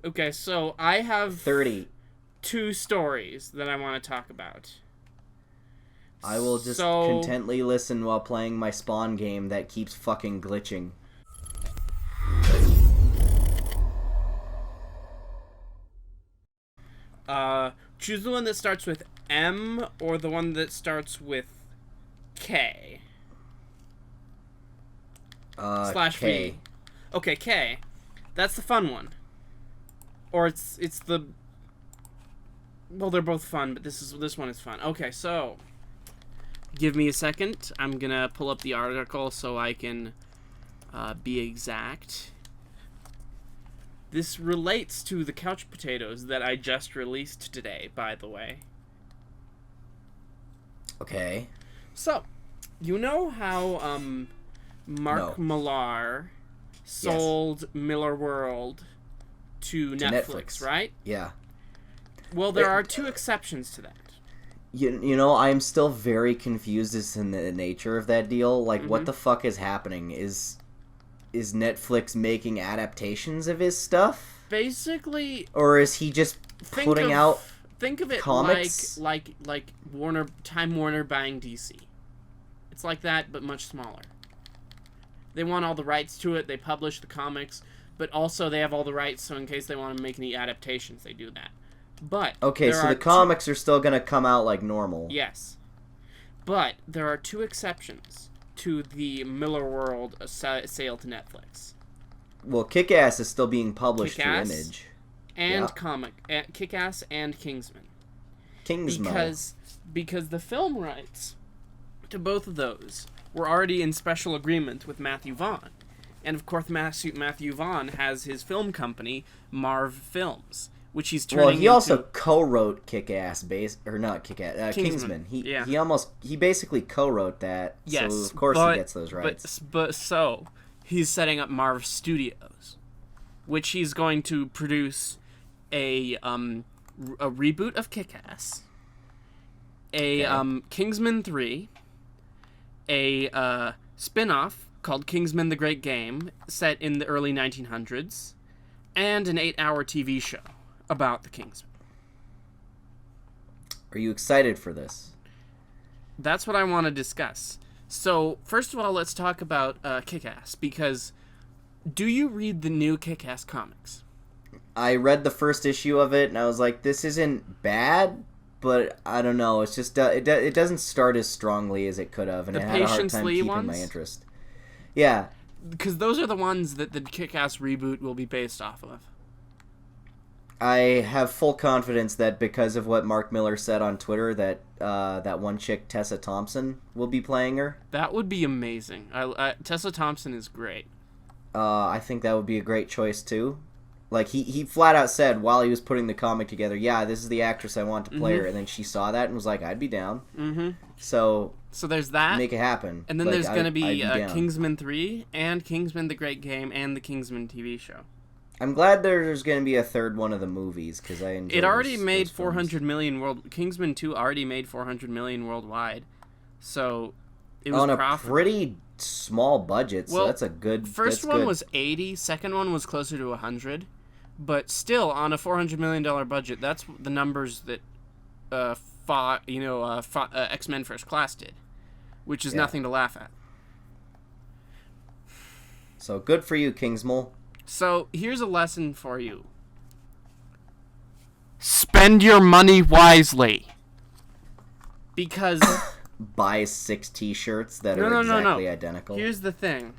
Okay, so I have 30. two stories that I want to talk about. I will just So, contently listen while playing my Spawn game that keeps fucking glitching. choose the one that starts with M or the one that starts with K slash V. K. Okay, K. That's the fun one. Or it's the well, they're both fun, but this one is fun. Okay, so give me a second. I'm gonna pull up the article so I can be exact. This relates to the couch potatoes that I just released today, by the way. Okay. So, you know how Mark No. Millar Yes. sold Miller World to To Netflix, Netflix. right? Yeah. Well, there are two exceptions to that. I'm still very confused as to the nature of that deal. Like, Mm-hmm. what the fuck is happening? Is Netflix making adaptations of his stuff? Basically, Or is he just think putting of out think of it comics? like Warner Time Warner buying DC. It's like that, but much smaller. They want all the rights to it. They publish the comics, but also they have all the rights. So in case they want to make any adaptations, they do that. But Okay, there so are the two. comics are still gonna come out like normal. Yes, but there are two exceptions to the Miller World sale to Netflix. Well, Kick Ass is still being published through Kick-Ass Image. Yeah. and Kick-Ass and Kingsman. Kingsmo. Because the film rights to both of those were already in special agreement with Matthew Vaughn. And of course, Matthew Vaughn has his film company, Marv Films, which he's Well, turning he also into co-wrote Kick Ass, or not Kick Ass, Kingsman. Kingsman. He Yeah. he basically co-wrote that, so Yes, of course he gets those rights. but so he's setting up Marv Studios, which he's going to produce a reboot of Kick-Ass, a Okay. Kingsman 3, a spin-off called Kingsman the Great Game set in the early 1900s, and an 8-hour TV show about the Kingsman. Are you excited for this? That's what I want to discuss. So, first of all, let's talk about Kick-Ass, because do you read the new Kick-Ass comics? I read the first issue of it, and I was like, this isn't bad, but I don't know. It's just it doesn't start as strongly as it could have, and The it had a hard Patience time Lee keeping my ones? interest. Yeah, Because those are the ones that the Kick-Ass reboot will be based off of. I have full confidence that because of what Mark Miller said on Twitter, that that one chick Tessa Thompson will be playing her. That would be amazing. Tessa Thompson is great. I think that would be a great choice too. Like he flat out said while he was putting the comic together, yeah, this is the actress I want to play her, and then she saw that and was like, I'd be down. Mm-hmm. So So there's that. make it happen. And then Like, there's going to I'd be down. Kingsman 3 and Kingsman the Great Game and the Kingsman TV show. I'm glad there's going to be a third one of the movies because I enjoy. It already those made films. 400 million world. Kingsman 2 already made 400 million worldwide. So it was on a profitable. pretty small budget. So Well, that's a good. First that's one good. was 80, second one was closer to 100, but still on a $400 million budget, that's the numbers that X-Men First Class did, which is Yeah. nothing to laugh at. So good for you, Kingsmole. So here's a lesson for you. Spend your money wisely. Because Buy 6 T-shirts that no, are no, no, exactly no. identical. Here's the thing.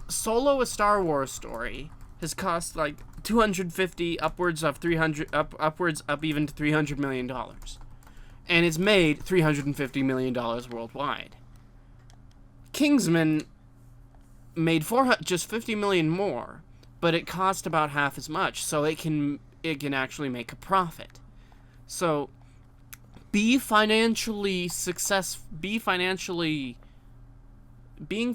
Solo a Star Wars story has cost like 250 upwards of 300 upwards up even to $300 million. And it's made $350 million worldwide. Kingsman made just 50 million more, but it cost about half as much, so it can actually make a profit. So be financially successful.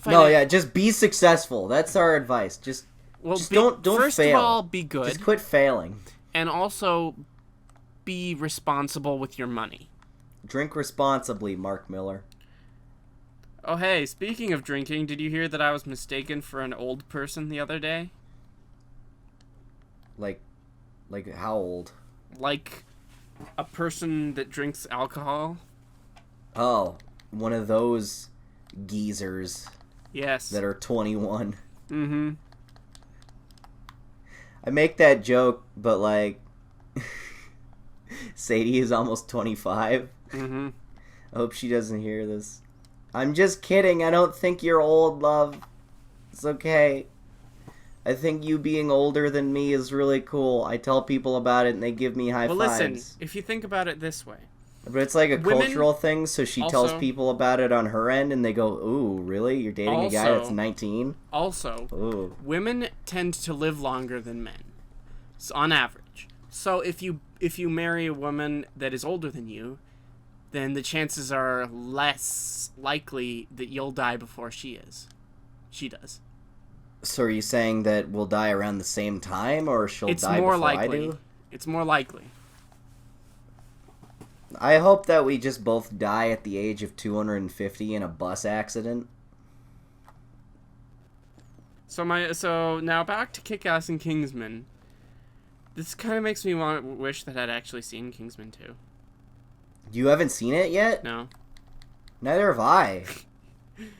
No, yeah, just be successful. That's our advice. Just don't first fail. of all, be good, Just quit failing. and also be responsible with your money. Drink responsibly, Mark Miller. Oh hey, speaking of drinking, did you hear that I was mistaken for an old person the other day? Like how old? Like a person that drinks alcohol. Oh, one of those geezers. Yes. That are 21. Mm-hmm. I make that joke, but like, Sadie is almost 25. Mm-hmm. I hope she doesn't hear this. I'm just kidding. I don't think you're old, love. It's okay. I think you being older than me is really cool. I tell people about it and they give me high fives. Well, listen, if you think about it this way. But it's like a cultural thing, so she tells also, people about it on her end and they go, ooh, really? You're dating a guy that's 19? Also, ooh. Women tend to live longer than men, on average. So if you marry a woman that is older than you, then the chances are less likely that you'll die before she does. So are you saying that we'll die around the same time, or she'll die before I do? It's more likely. I hope that we just both die at the age of 250 in a bus accident. So now back to Kick-Ass and Kingsman. This kind of makes me wish that I'd actually seen Kingsman 2. You haven't seen it yet? No. Neither have I.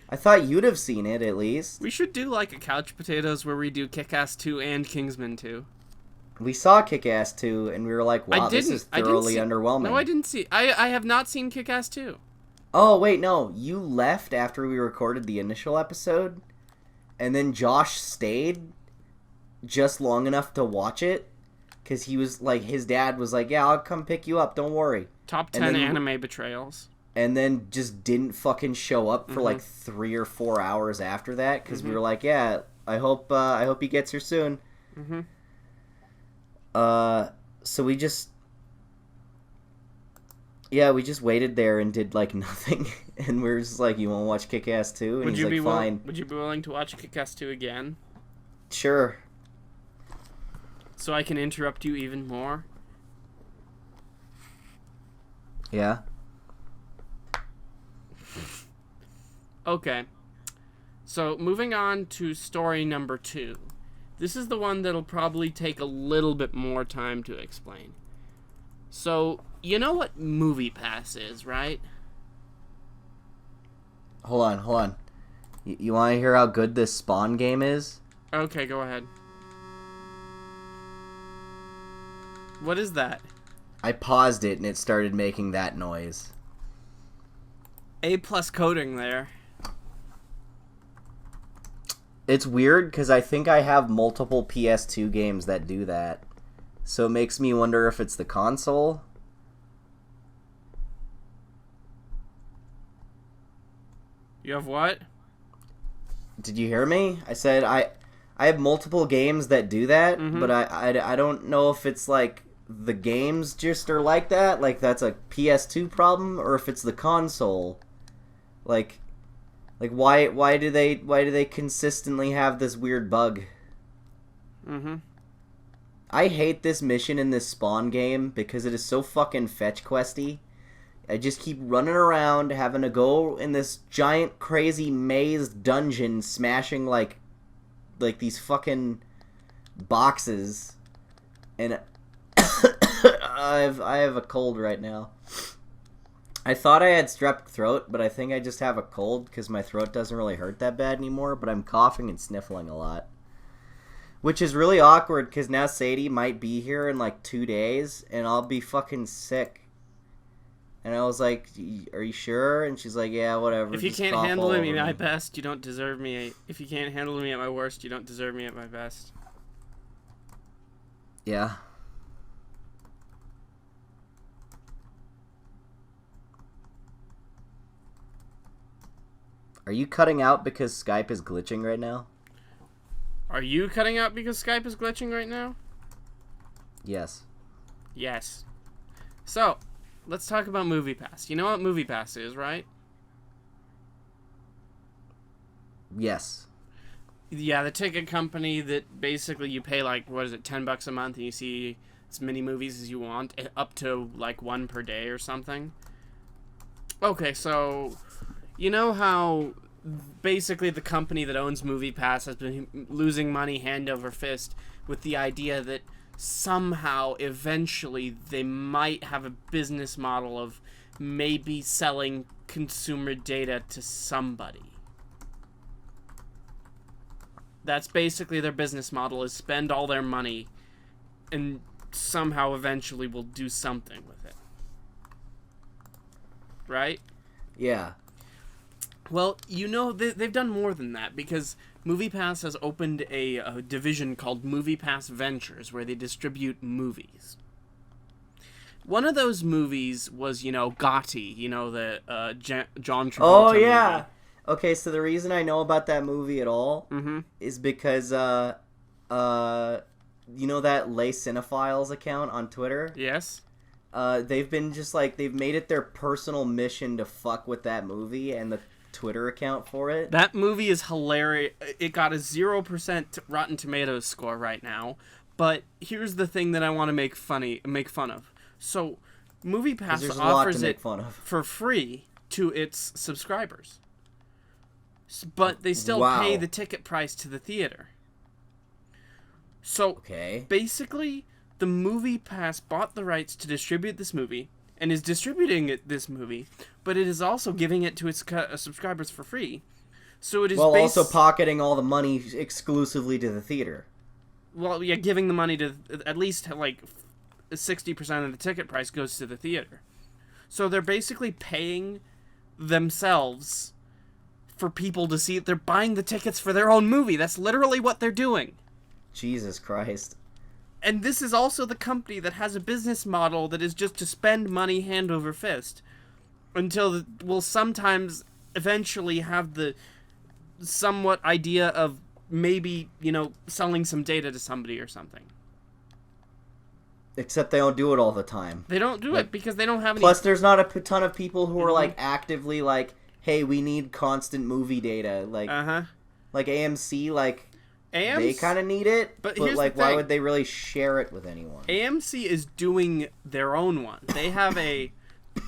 I thought you'd have seen it, at least. We should do like a Couch Potatoes where we do Kick-Ass 2 and Kingsman 2. We saw Kick-Ass 2, and we were like, wow, this is thoroughly underwhelming. No, I didn't see... I have not seen Kick-Ass 2. Oh, wait, no. You left after we recorded the initial episode, and then Josh stayed just long enough to watch it, because he was like, his dad was like, yeah, I'll come pick you up, don't worry. Top 10 anime betrayals. And then just didn't fucking show up for like 3 or 4 hours after that, because we were like, yeah, I hope he gets here soon. Mm-hmm. So we just waited there and did like nothing, and we were just like, you want to watch Kick-Ass 2? And he's like, fine. Would you be willing to watch Kick-Ass 2 again? Sure. So I can interrupt you even more? Yeah. Okay. So moving on to story number 2. This is the one that'll probably take a little bit more time to explain. So, you know what MoviePass is, right? Hold on. You want to hear how good this Spawn game is? Okay, go ahead. What is that? I paused it and it started making that noise. A+ coding there. It's weird because I think I have multiple PS2 games that do that. So it makes me wonder if it's the console. You have what? Did you hear me? I said I have multiple games that do that, but I don't know if it's like the games just are like that, like that's a PS2 problem, or if it's the console. Like why do they consistently have this weird bug? I hate this mission in this Spawn game because it is so fucking fetch questy. I just keep running around having to go in this giant crazy maze dungeon smashing like these fucking boxes, and I have a cold right now. I thought I had strep throat, but I think I just have a cold because my throat doesn't really hurt that bad anymore, but I'm coughing and sniffling a lot. Which is really awkward because now Sadie might be here in like 2 days and I'll be fucking sick. And I was like, are you sure? And she's like, yeah, whatever. If you can't handle me at my best, you don't deserve me. If you can't handle me at my worst, you don't deserve me at my best. Yeah. Are you cutting out because Skype is glitching right now? Are you cutting out because Skype is glitching right now? Yes. Yes. So, let's talk about MoviePass. You know what MoviePass is, right? Yes. Yeah, the ticket company that basically you pay like, what is it, $10 a month and you see as many movies as you want, up to like 1 per day or something. Okay, so you know how basically the company that owns MoviePass has been losing money hand over fist with the idea that somehow eventually they might have a business model of maybe selling consumer data to somebody. That's basically their business model, is spend all their money and somehow eventually will do something with it. Right? Yeah. Well, you know, they've done more than that, because MoviePass has opened a division called MoviePass Ventures, where they distribute movies. One of those movies was, Gotti, the John Travolta Oh, yeah. movie. Okay, so the reason I know about that movie at all is because, that Les Cinephiles account on Twitter? Yes? They've been just they've made it their personal mission to fuck with that movie and the Twitter account for it. That movie is hilarious. It got a 0% Rotten Tomatoes score right now. But here's the thing that I want to make fun of. So, MoviePass offers it for free to its subscribers. But they still pay the ticket price to the theater. So, basically, the MoviePass bought the rights to distribute this movie and is distributing this movie, but it is also giving it to its subscribers for free. So it is also pocketing all the money exclusively to the theater. Well, yeah, giving the money to at least 60% of the ticket price goes to the theater. So they're basically paying themselves for people to see it. They're buying the tickets for their own movie. That's literally what they're doing. Jesus Christ. And this is also the company that has a business model that is just to spend money hand over fist until we'll sometimes eventually have the somewhat idea of maybe, selling some data to somebody or something. Except they don't do it all the time. They don't do it because they don't have any... Plus, there's not a ton of people who are, actively, hey, we need constant movie data. Like AMC, they kind of need it, but why would they really share it with anyone? AMC is doing their own one. They have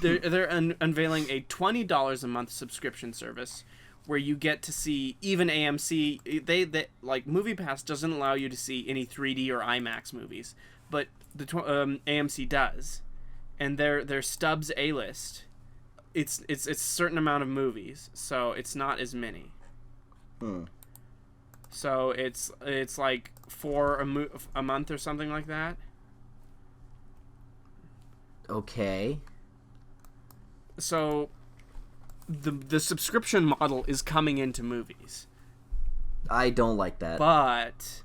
they're unveiling a $20 a month subscription service where you get to see even AMC. They MoviePass doesn't allow you to see any 3D or IMAX movies, but the AMC does, and their Stubs A-list. It's a certain amount of movies, so it's not as many. So it's like $4 a month or something like that. Okay. So the subscription model is coming into movies. I don't like that. But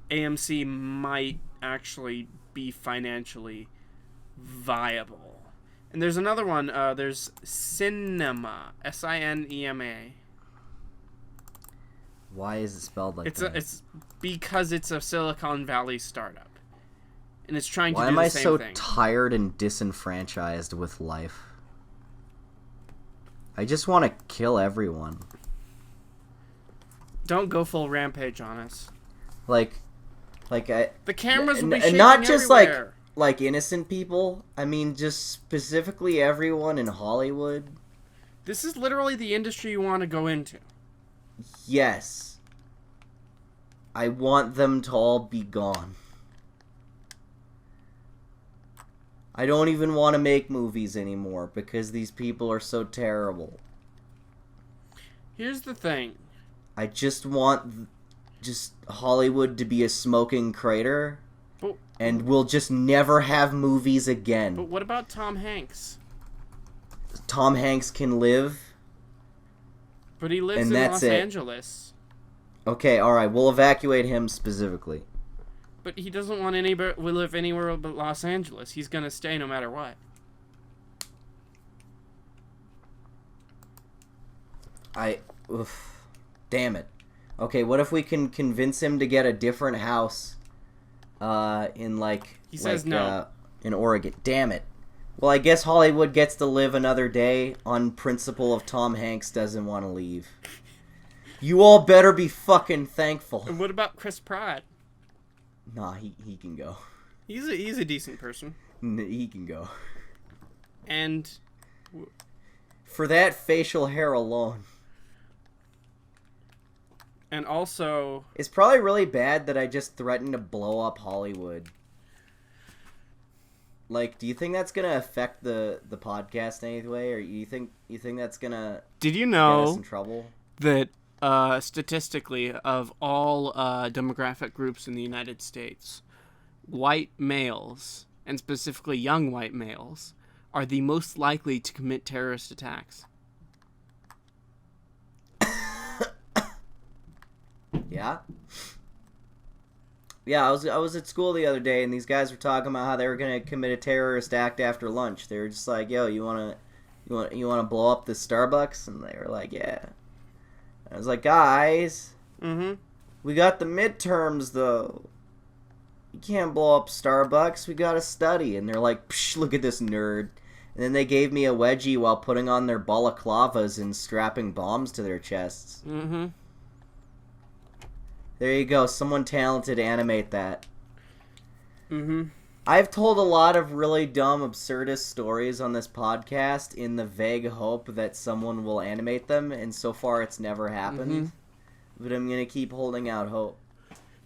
AMC might actually be financially viable. And there's another one. There's Cinema, Sinema. Why is it spelled like that? It's because it's a Silicon Valley startup, and it's trying to do the same thing. Why am I so tired and disenfranchised with life? I just want to kill everyone. Don't go full rampage on us. The cameras will be shaking not just everywhere. like innocent people. I mean, just specifically everyone in Hollywood. This is literally the industry you want to go into. Yes. I want them to all be gone. I don't even want to make movies anymore because these people are so terrible. Here's the thing. I just want Hollywood to be a smoking crater, and we'll just never have movies again. But what about Tom Hanks? Tom Hanks can live. But he lives in Los Angeles. Okay, alright, we'll evacuate him specifically. But he doesn't want to live anywhere but Los Angeles. He's going to stay no matter what. Damn it. Okay, what if we can convince him to get a different house in He says no. In Oregon. Damn it. Well, I guess Hollywood gets to live another day on principle of Tom Hanks doesn't want to leave. You all better be fucking thankful. And what about Chris Pratt? Nah, he can go. He's a decent person. He can go. And for that facial hair alone. And also, It's probably really bad that I just threatened to blow up Hollywood. Like, do you think that's gonna affect the podcast in any way, or you think that's gonna did you get us know in trouble? that statistically, of all demographic groups in the United States, white males, and specifically young white males, are the most likely to commit terrorist attacks? Yeah. Yeah, I was at school the other day, and these guys were talking about how they were gonna commit a terrorist act after lunch. They were just like, "Yo, you wanna blow up this Starbucks?" And they were like, "Yeah." I was like, "Guys, we got the midterms though. You can't blow up Starbucks. We gotta study." And they're like, "Psh, look at this nerd." And then they gave me a wedgie while putting on their balaclavas and strapping bombs to their chests. There you go. Someone talented animate that. I've told a lot of really dumb, absurdist stories on this podcast in the vague hope that someone will animate them, and so far it's never happened. But I'm going to keep holding out hope.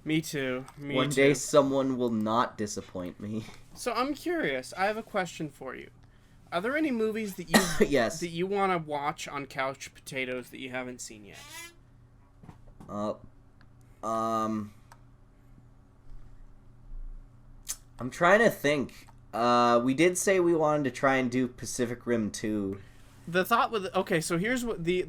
Me too. One day someone will not disappoint me. So I'm curious. I have a question for you. Are there any movies that you Yes. that you want to watch on Couch Potatoes that you haven't seen yet? I'm trying to think. We did say we wanted to try and do Pacific Rim 2. The thought with so here's what the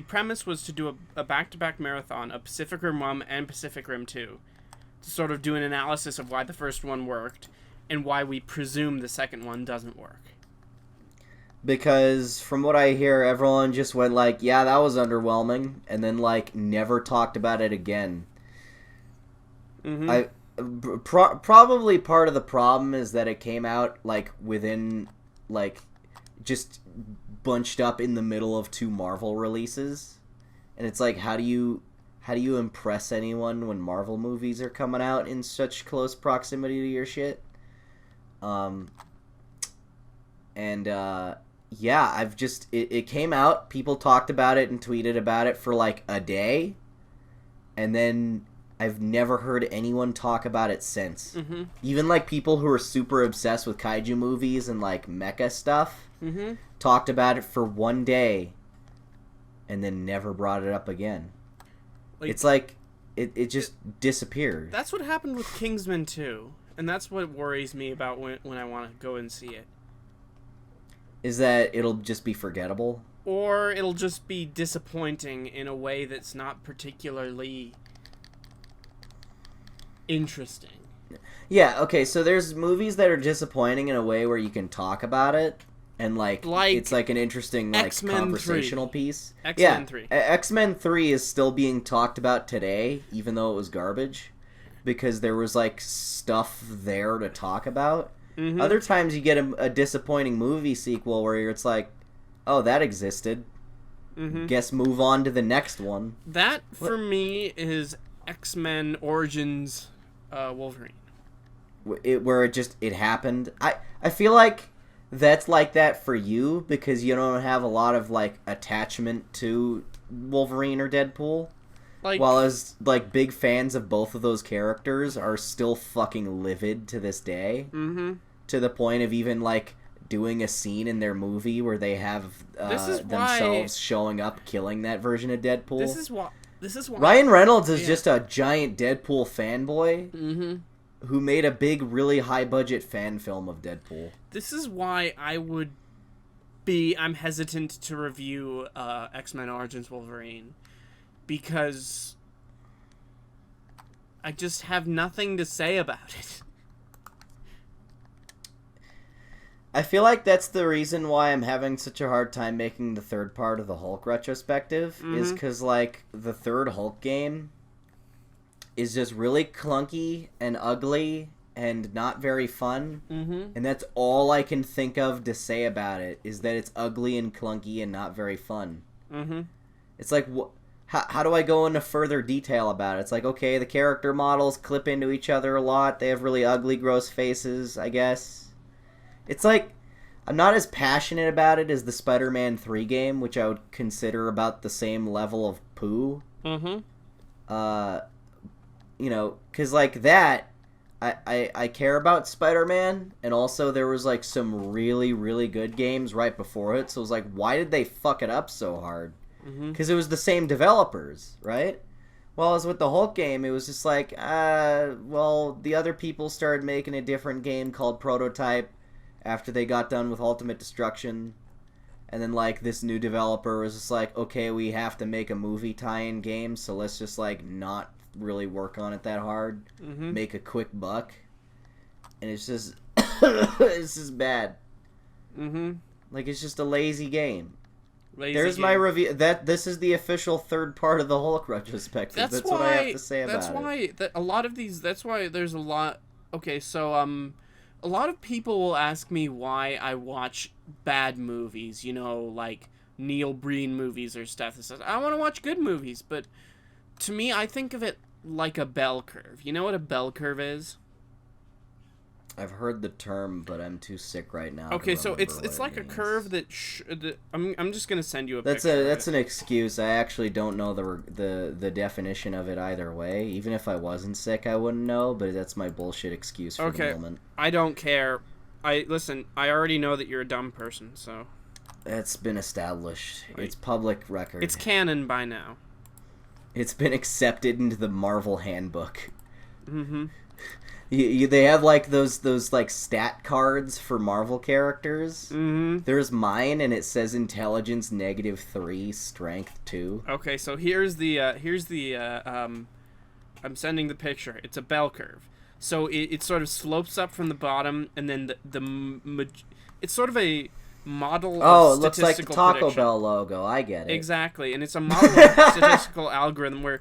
premise was to do a back-to-back marathon of Pacific Rim 1 and Pacific Rim 2 to sort of do an analysis of why the first one worked and why we presume the second one doesn't work. Because from what I hear, everyone just went like, "Yeah, that was underwhelming," and then like never talked about it again. Probably part of the problem is that it came out like within like just bunched up in the middle of 2 Marvel releases, and it's like, how do you impress anyone when Marvel movies are coming out in such close proximity to your shit? Yeah, it came out, people talked about it and tweeted about it for like a day, and then I've never heard anyone talk about it since. Even like people who are super obsessed with kaiju movies and like mecha stuff talked about it for one day and then never brought it up again. It's like it just disappeared. That's what happened with Kingsman 2, and that's what worries me about when I want to go and see it. Is that it'll just be forgettable? Or it'll just be disappointing in a way that's not particularly interesting. Yeah, okay, so there's movies that are disappointing in a way where you can talk about it, and like it's like an interesting like X-Men conversational 3. piece. X-Men 3. X-Men 3 is still being talked about today, even though it was garbage, because there was like stuff there to talk about. Other times you get a disappointing movie sequel where it's like, oh, that existed. Guess move on to the next one. That, for me, is X-Men Origins Wolverine. Where it happened. I feel like that's like that for you because you don't have a lot of like attachment to Wolverine or Deadpool. While as like big fans of both of those characters are still fucking livid to this day. To the point of even like doing a scene in their movie where they have themselves showing up killing that version of Deadpool. This is why Ryan Reynolds is just a giant Deadpool fanboy who made a big, really high budget fan film of Deadpool. This is why I'm hesitant to review X-Men Origins Wolverine, because I just have nothing to say about it. I feel like that's the reason why I'm having such a hard time making the third part of the Hulk retrospective, is because, like, the third Hulk game is just really clunky and ugly and not very fun, and that's all I can think of to say about it, is that it's ugly and clunky and not very fun. It's like, how do I go into further detail about it? It's like, okay, the character models clip into each other a lot, they have really ugly, gross faces, I guess. It's like, I'm not as passionate about it as the Spider-Man 3 game, which I would consider about the same level of poo. Mm-hmm. You know, because like that, I care about Spider-Man, and also there was like some really, really good games right before it, so it was like, why did they fuck it up so hard? Mm-hmm. Because it was the same developers, right? Well, as with the Hulk game, it was just like, well, the other people started making a different game called Prototype after they got done with Ultimate Destruction. And then, like, this new developer was just like, okay, we have to make a movie tie-in game, so let's just, like, not really work on it that hard. Mm-hmm. Make a quick buck. And it's just... it's just bad. Mm-hmm. Like, it's just a lazy game. Lazy my game. review. This is the official third part of the Hulk retrospective. That's what I have to say about it. That's why a lot of these. That's why there's a lot. Okay, so a lot of people will ask me why I watch bad movies. You know, like Neil Breen movies or stuff. That says I want to watch good movies, but to me, I think of it like a bell curve. You know what a bell curve is? I've heard the term, but I'm too sick right now. Okay, so it's like a curve that I'm just gonna send you a that's picture. That's an excuse. I actually don't know the definition of it either way. Even if I wasn't sick, I wouldn't know. But that's my bullshit excuse for the moment. I don't care. I already know that you're a dumb person, so that's been established. It's public record. It's canon by now. It's been accepted into the Marvel handbook. Mm-hmm. They have like those like stat cards for Marvel characters. Mm-hmm. There's mine, and it says intelligence -3, strength 2. Okay, so here's the I'm sending the picture. It's a bell curve. So it sort of slopes up from the bottom, and then it's sort of a model. Oh, of it looks like the Taco prediction. Bell logo. I get it. Exactly, and it's a model of statistical algorithm where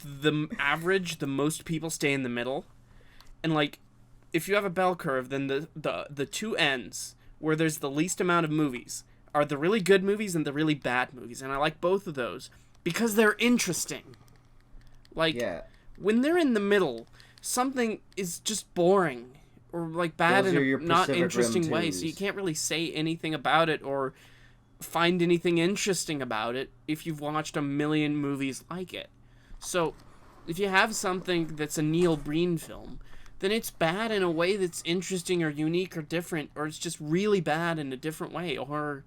the most people stay in the middle. And, like, if you have a bell curve, then the two ends, where there's the least amount of movies, are the really good movies and the really bad movies. And I like both of those, because they're interesting. Like, yeah. When they're in the middle, something is just boring, or, like, bad Those in are a your not Pacific interesting Rim way. 2s. So you can't really say anything about it, or find anything interesting about it, if you've watched a million movies like it. So, if you have something that's a Neil Breen film, then it's bad in a way that's interesting or unique or different, or it's just really bad in a different way. Or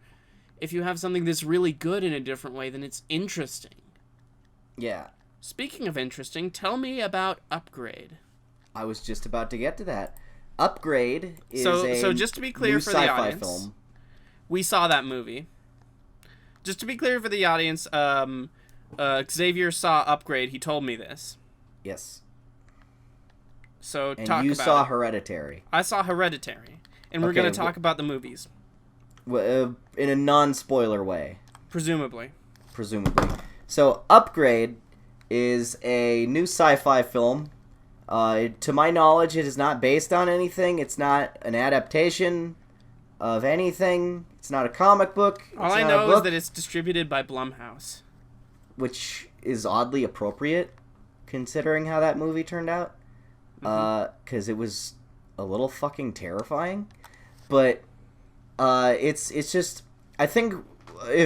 if you have something that's really good in a different way, then it's interesting. Yeah. Speaking of interesting, tell me about Upgrade. I was just about to get to that. Upgrade is so just to be clear new for the sci-fi audience, film. We saw that movie. Just to be clear for the audience, Xavier saw Upgrade. He told me this. Yes. So and talk you about saw it. Hereditary. I saw Hereditary, and we're going to talk about the movies. In a non-spoiler way. Presumably. So, Upgrade is a new sci-fi film. To my knowledge, it is not based on anything. It's not an adaptation of anything. It's not a comic book. All I know is that it's distributed by Blumhouse. Which is oddly appropriate, considering how that movie turned out. Because it was a little fucking terrifying. But it's just... I think,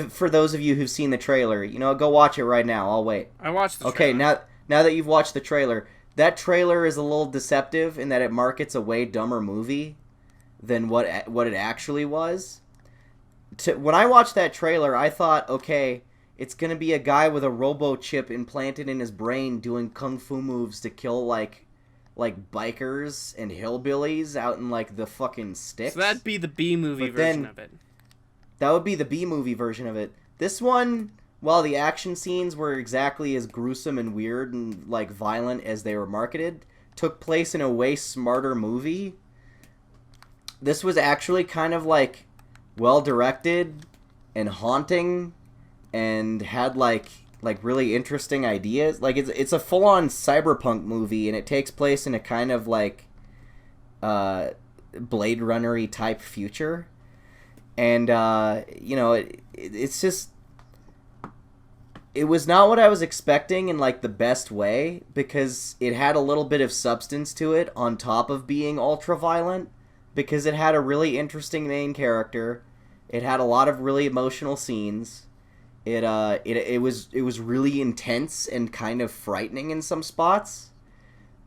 for those of you who've seen the trailer, go watch it right now. I'll wait. I watched the trailer. Okay, now that you've watched the trailer, that trailer is a little deceptive in that it markets a way dumber movie than what it actually was. When I watched that trailer, I thought, okay, it's going to be a guy with a robo chip implanted in his brain doing kung fu moves to kill, like bikers and hillbillies out in, like, the fucking sticks. So that'd be the B-movie version of it. That would be the B-movie version of it. This one, while the action scenes were exactly as gruesome and weird and, like, violent as they were marketed, took place in a way smarter movie. This was actually kind of, like, well-directed and haunting and had, like really interesting ideas. Like, it's a full-on cyberpunk movie, and it takes place in a kind of, like, Blade Runner-y type future. And, it's just... It was not what I was expecting in, like, the best way, because it had a little bit of substance to it on top of being ultra-violent, because it had a really interesting main character. It had a lot of really emotional scenes. It was really intense and kind of frightening in some spots,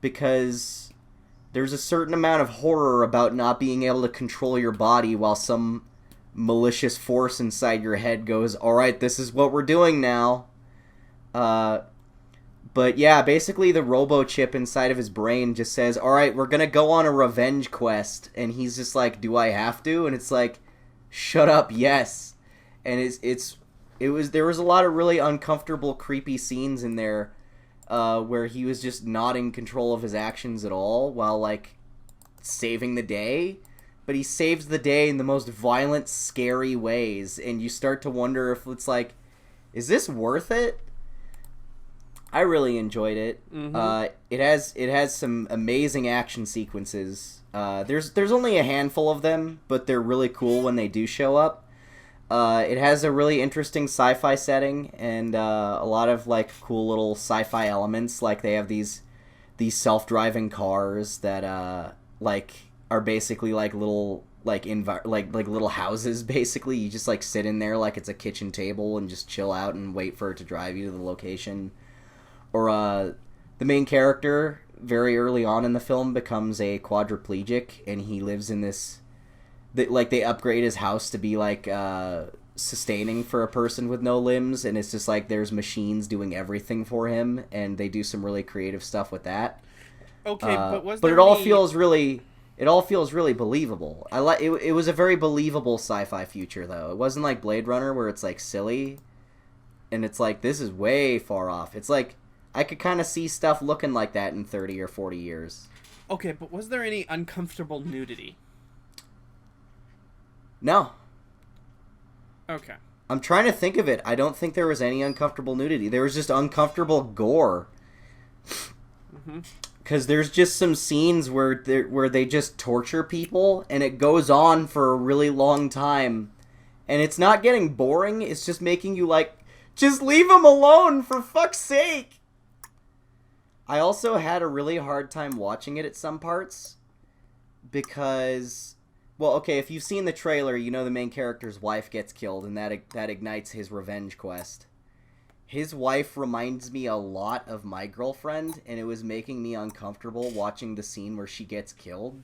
because there's a certain amount of horror about not being able to control your body while some malicious force inside your head goes, all right, this is what we're doing now. But yeah, basically the robo chip inside of his brain just says, all right, we're going to go on a revenge quest. And he's just like, do I have to? And it's like, shut up, yes. And there was a lot of really uncomfortable, creepy scenes in there where he was just not in control of his actions at all while, like, saving the day. But he saves the day in the most violent, scary ways. And you start to wonder if it's like, is this worth it? I really enjoyed it. Mm-hmm. It has some amazing action sequences. There's only a handful of them, but they're really cool when they do show up. It has a really interesting sci-fi setting and a lot of like cool little sci-fi elements. Like they have these self-driving cars that like are basically like little like little houses. Basically, you just like sit in there like it's a kitchen table and just chill out and wait for it to drive you to the location. Or the main character very early on in the film becomes a quadriplegic, and he lives in this. They upgrade his house to be like sustaining for a person with no limbs, and it's just like there's machines doing everything for him, and they do some really creative stuff with that. Okay, but it all feels really believable. It was a very believable sci-fi future though. It wasn't like Blade Runner where it's like silly, and it's like this is way far off. It's like I could kind of see stuff looking like that in 30 or 40 years. Okay, but was there any uncomfortable nudity? No. Okay. I'm trying to think of it. I don't think there was any uncomfortable nudity. There was just uncomfortable gore. Mm-hmm. Because there's just some scenes where they just torture people, and it goes on for a really long time. And it's not getting boring, it's just making you like, just leave them alone, for fuck's sake! I also had a really hard time watching it at some parts, because... Well, okay, if you've seen the trailer, you know the main character's wife gets killed, and that ignites his revenge quest. His wife reminds me a lot of my girlfriend, and it was making me uncomfortable watching the scene where she gets killed.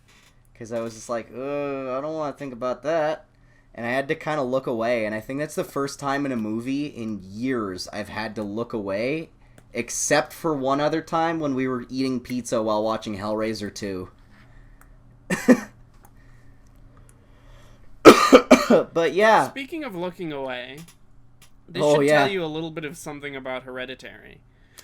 Because I was just like, I don't want to think about that. And I had to kind of look away, and I think that's the first time in a movie in years I've had to look away, except for one other time when we were eating pizza while watching Hellraiser 2. But yeah. Speaking of looking away, this should tell you a little bit of something about Hereditary.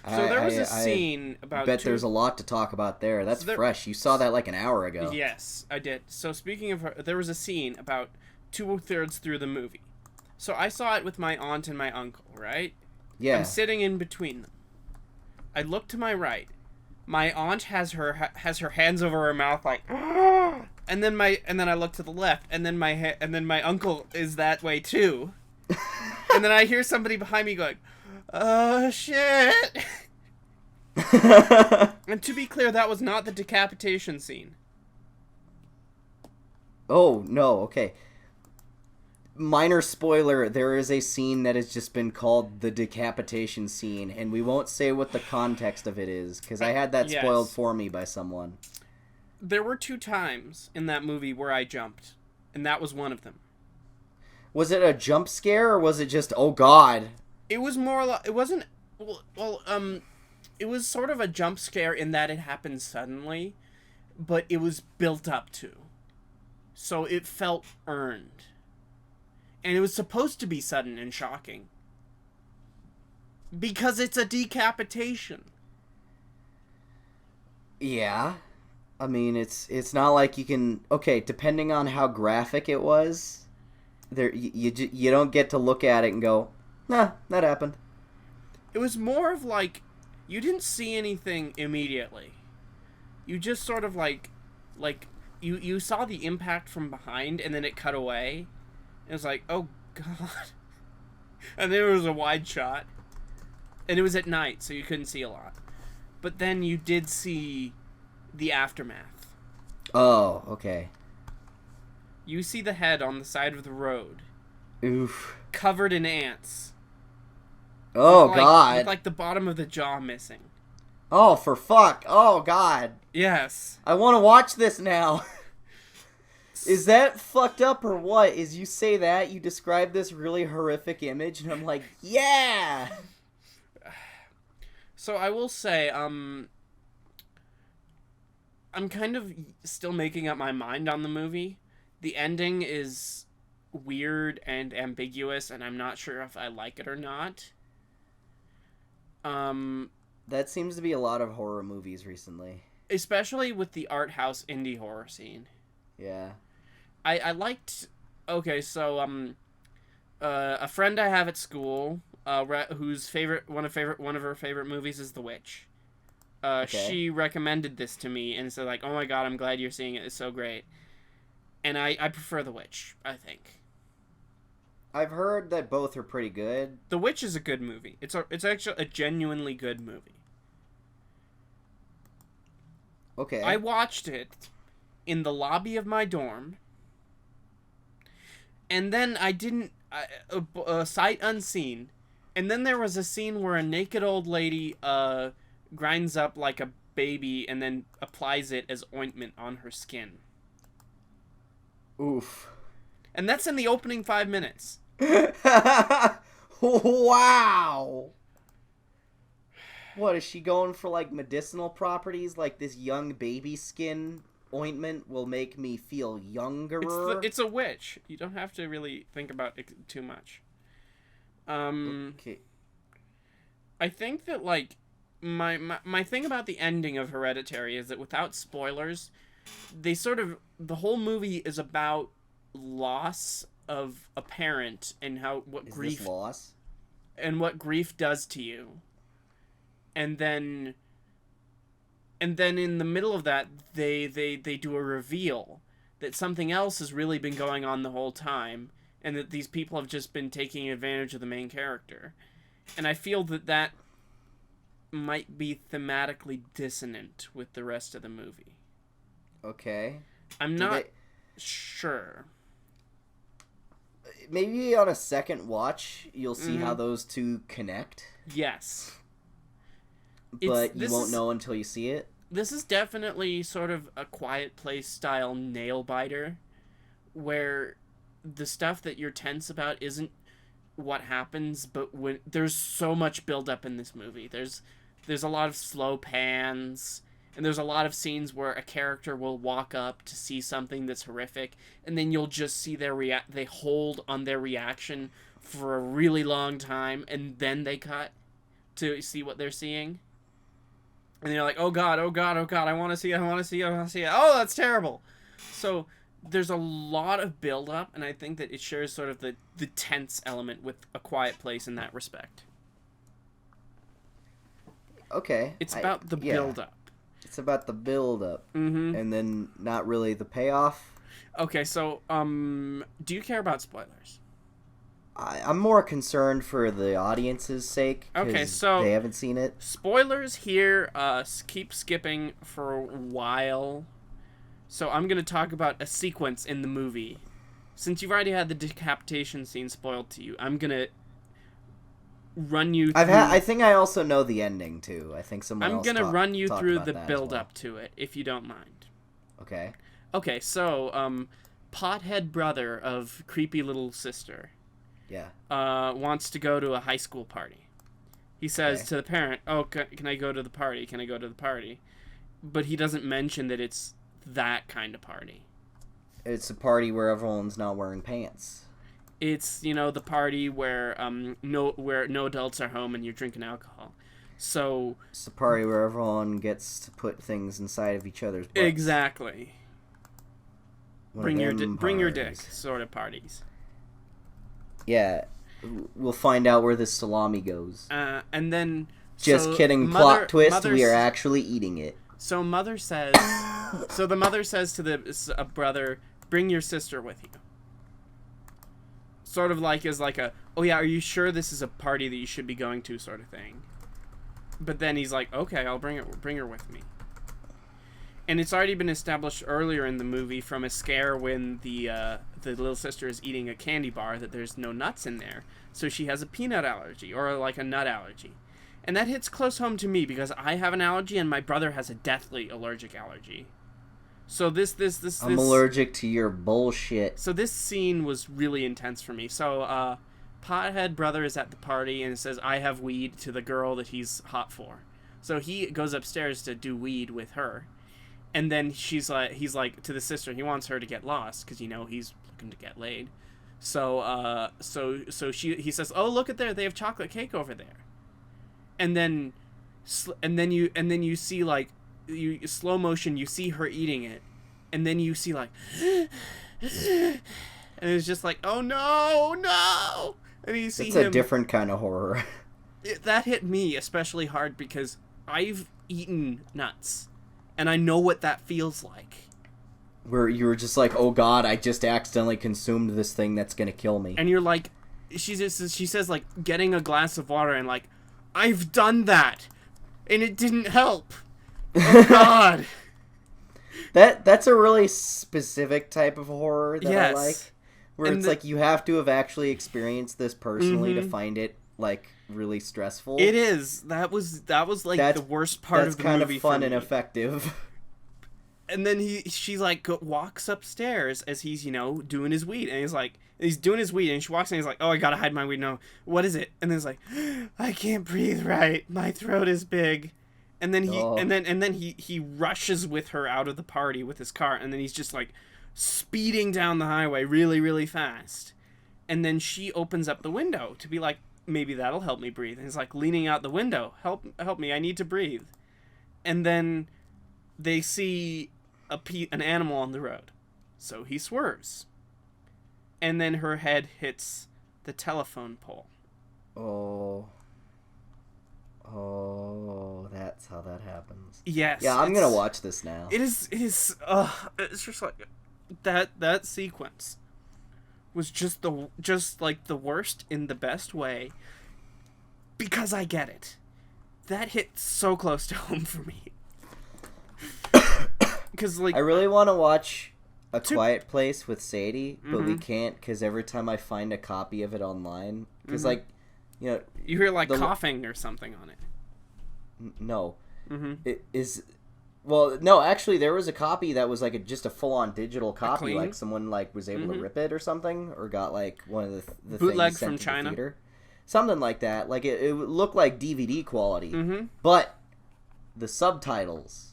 So there was a scene about... I bet there's a lot to talk about there. That's fresh. You saw that like an hour ago. Yes, I did. So speaking of... There was a scene about 2/3 through the movie. So I saw it with my aunt and my uncle, right? Yeah. I'm sitting in between them. I look to my right. My aunt has her hands over her mouth like... And then I look to the left, and then my uncle is that way too. And then I hear somebody behind me going, "Oh shit!" And to be clear, that was not the decapitation scene. Oh no! Okay. Minor spoiler: there is a scene that has just been called the decapitation scene, and we won't say what the context of it is because I had that spoiled for me by someone. There were 2 times in that movie where I jumped, and that was one of them. Was it a jump scare, or was it just, oh god? It was more like, it wasn't, it was sort of a jump scare in that it happened suddenly, but it was built up to. So it felt earned. And it was supposed to be sudden and shocking. Because it's a decapitation. Yeah. I mean, it's not like you can... Okay, depending on how graphic it was, there you don't get to look at it and go, nah, that happened. It was more of like, you didn't see anything immediately. You just sort of like you saw the impact from behind, and then it cut away. It was like, oh god. And then it was a wide shot. And it was at night, so you couldn't see a lot. But then you did see... the aftermath. Oh, okay. You see the head on the side of the road. Oof. Covered in ants. Oh, with God. like the bottom of the jaw missing. Oh, for fuck. Oh, God. Yes. I want to watch this now. Is that fucked up or what? Is you say that, you describe this really horrific image, and I'm like, yeah! So I will say, I'm kind of still making up my mind on the movie. The ending is weird and ambiguous, and I'm not sure if I like it or not. That seems to be a lot of horror movies recently. Especially with the art house indie horror scene. Yeah. I liked. Okay, so a friend I have at school, whose one of her favorite movies is The Witch. Okay. She recommended this to me and said like, "Oh my god, I'm glad you're seeing it. It's so great." And I prefer The Witch, I think. I've heard that both are pretty good. The Witch is a good movie. It's actually a genuinely good movie. Okay. I watched it in the lobby of my dorm. And then I didn't... sight unseen. And then there was a scene where a naked old lady grinds up like a baby and then applies it as ointment on her skin. Oof. And that's in the opening 5 minutes. Wow! What, is she going for, like, medicinal properties? Like, this young baby skin ointment will make me feel younger? It's a witch. You don't have to really think about it too much. Okay. I think that, like, my thing about the ending of Hereditary is that without spoilers, they sort of... The whole movie is about loss of a parent and what grief... Is this loss? And what grief does to you. And then in the middle of that, they do a reveal that something else has really been going on the whole time, and that these people have just been taking advantage of the main character. And I feel that might be thematically dissonant with the rest of the movie. Okay. I'm not sure. Maybe on a second watch, you'll see how those two connect. Yes. But you won't know until you see it? This is definitely sort of a Quiet Place style nail biter, where the stuff that you're tense about isn't what happens, but when there's so much buildup in this movie. There's a lot of slow pans, and there's a lot of scenes where a character will walk up to see something that's horrific, and then you'll just see they hold on their reaction for a really long time, and then they cut to see what they're seeing. And you're like, oh god, oh god, oh god, I want to see it, I want to see it, I want to see it. Oh, that's terrible. So there's a lot of build-up, and I think that it shares sort of the tense element with A Quiet Place in that respect. Okay. It's about the build-up. It's about the build-up. Mm-hmm. And then not really the payoff. Okay, so, do you care about spoilers? I'm more concerned for the audience's sake. Okay, so they haven't seen it. Spoilers here, keep skipping for a while. So I'm going to talk about a sequence in the movie. Since you've already had the decapitation scene spoiled to you, I'm going to run you through... I think I also know the ending, too. I think someone else I'm going to run you through the build-up build-up to it, if you don't mind. Okay. Okay, so, pothead brother of creepy little sister... Yeah. Wants to go to a high school party. He says to the parent, oh, can I go to the party? Can I go to the party? But he doesn't mention that it's that kind of party. It's a party where everyone's not wearing pants. It's, the party where no adults are home and you're drinking alcohol. So... It's a party where everyone gets to put things inside of each other's butts. Exactly. Bring your dick sort of parties. Yeah, we'll find out where this salami goes. And then... Just kidding, plot twist, we are actually eating it. So mother says... so the mother says to the brother, bring your sister with you. Sort of like as like a, oh yeah, are you sure this is a party that you should be going to sort of thing. But then he's like, okay, I'll bring her with me. And it's already been established earlier in the movie from a scare when the little sister is eating a candy bar that there's no nuts in there. So she has a peanut allergy or like a nut allergy. And that hits close home to me because I have an allergy and my brother has a deathly allergic allergy. So this I'm allergic to your bullshit. So this scene was really intense for me. So Pothead brother is at the party and says, "I have weed" to the girl that he's hot for. So he goes upstairs to do weed with her. And then he's like to the sister, he wants her to get lost because he's looking to get laid. So he says, "Oh, look at there, they have chocolate cake over there." And then you see like slow motion, you see her eating it, and then you see like, and it's just like, oh no, and you see it's him. A different kind of horror. That hit me especially hard because I've eaten nuts. And I know what that feels like. Where you were just like, oh god, I just accidentally consumed this thing that's gonna kill me. And you're like, she says like getting a glass of water and like, I've done that, and it didn't help. Oh god. That's a really specific type of horror that yes. I like. Where it's like you have to have actually experienced this personally to find it like really stressful. It is. That was like the worst part of the movie. That's kind of fun and effective. And then she like walks upstairs as he's doing his weed, and he's doing his weed, and she walks in, and he's like, "Oh, I gotta hide my weed. No, what is it?" And then he's like, "I can't breathe right. My throat is big." And then he rushes with her out of the party with his car, and then he's just like speeding down the highway really, really fast. And then she opens up the window to be like, maybe that'll help me breathe. And he's like leaning out the window, help me, I need to breathe. And then they see an animal on the road, so he swerves, and then her head hits the telephone pole. Oh, that's how that happens. Yes. Yeah, I'm gonna watch this now. It is it's just like that sequence was just like the worst in the best way, because I get it. That hit so close to home for me. Because like, I really want to watch A Quiet Place with Sadie, but we can't because every time I find a copy of it online, because like, you hear like coughing or something on it. No, it is. Well, no, actually, there was a copy that was like just a full-on digital copy, like someone like was able to rip it or something, or got like one of the bootleg things sent from to China, the theater. Something like that. Like it looked like DVD quality, but the subtitles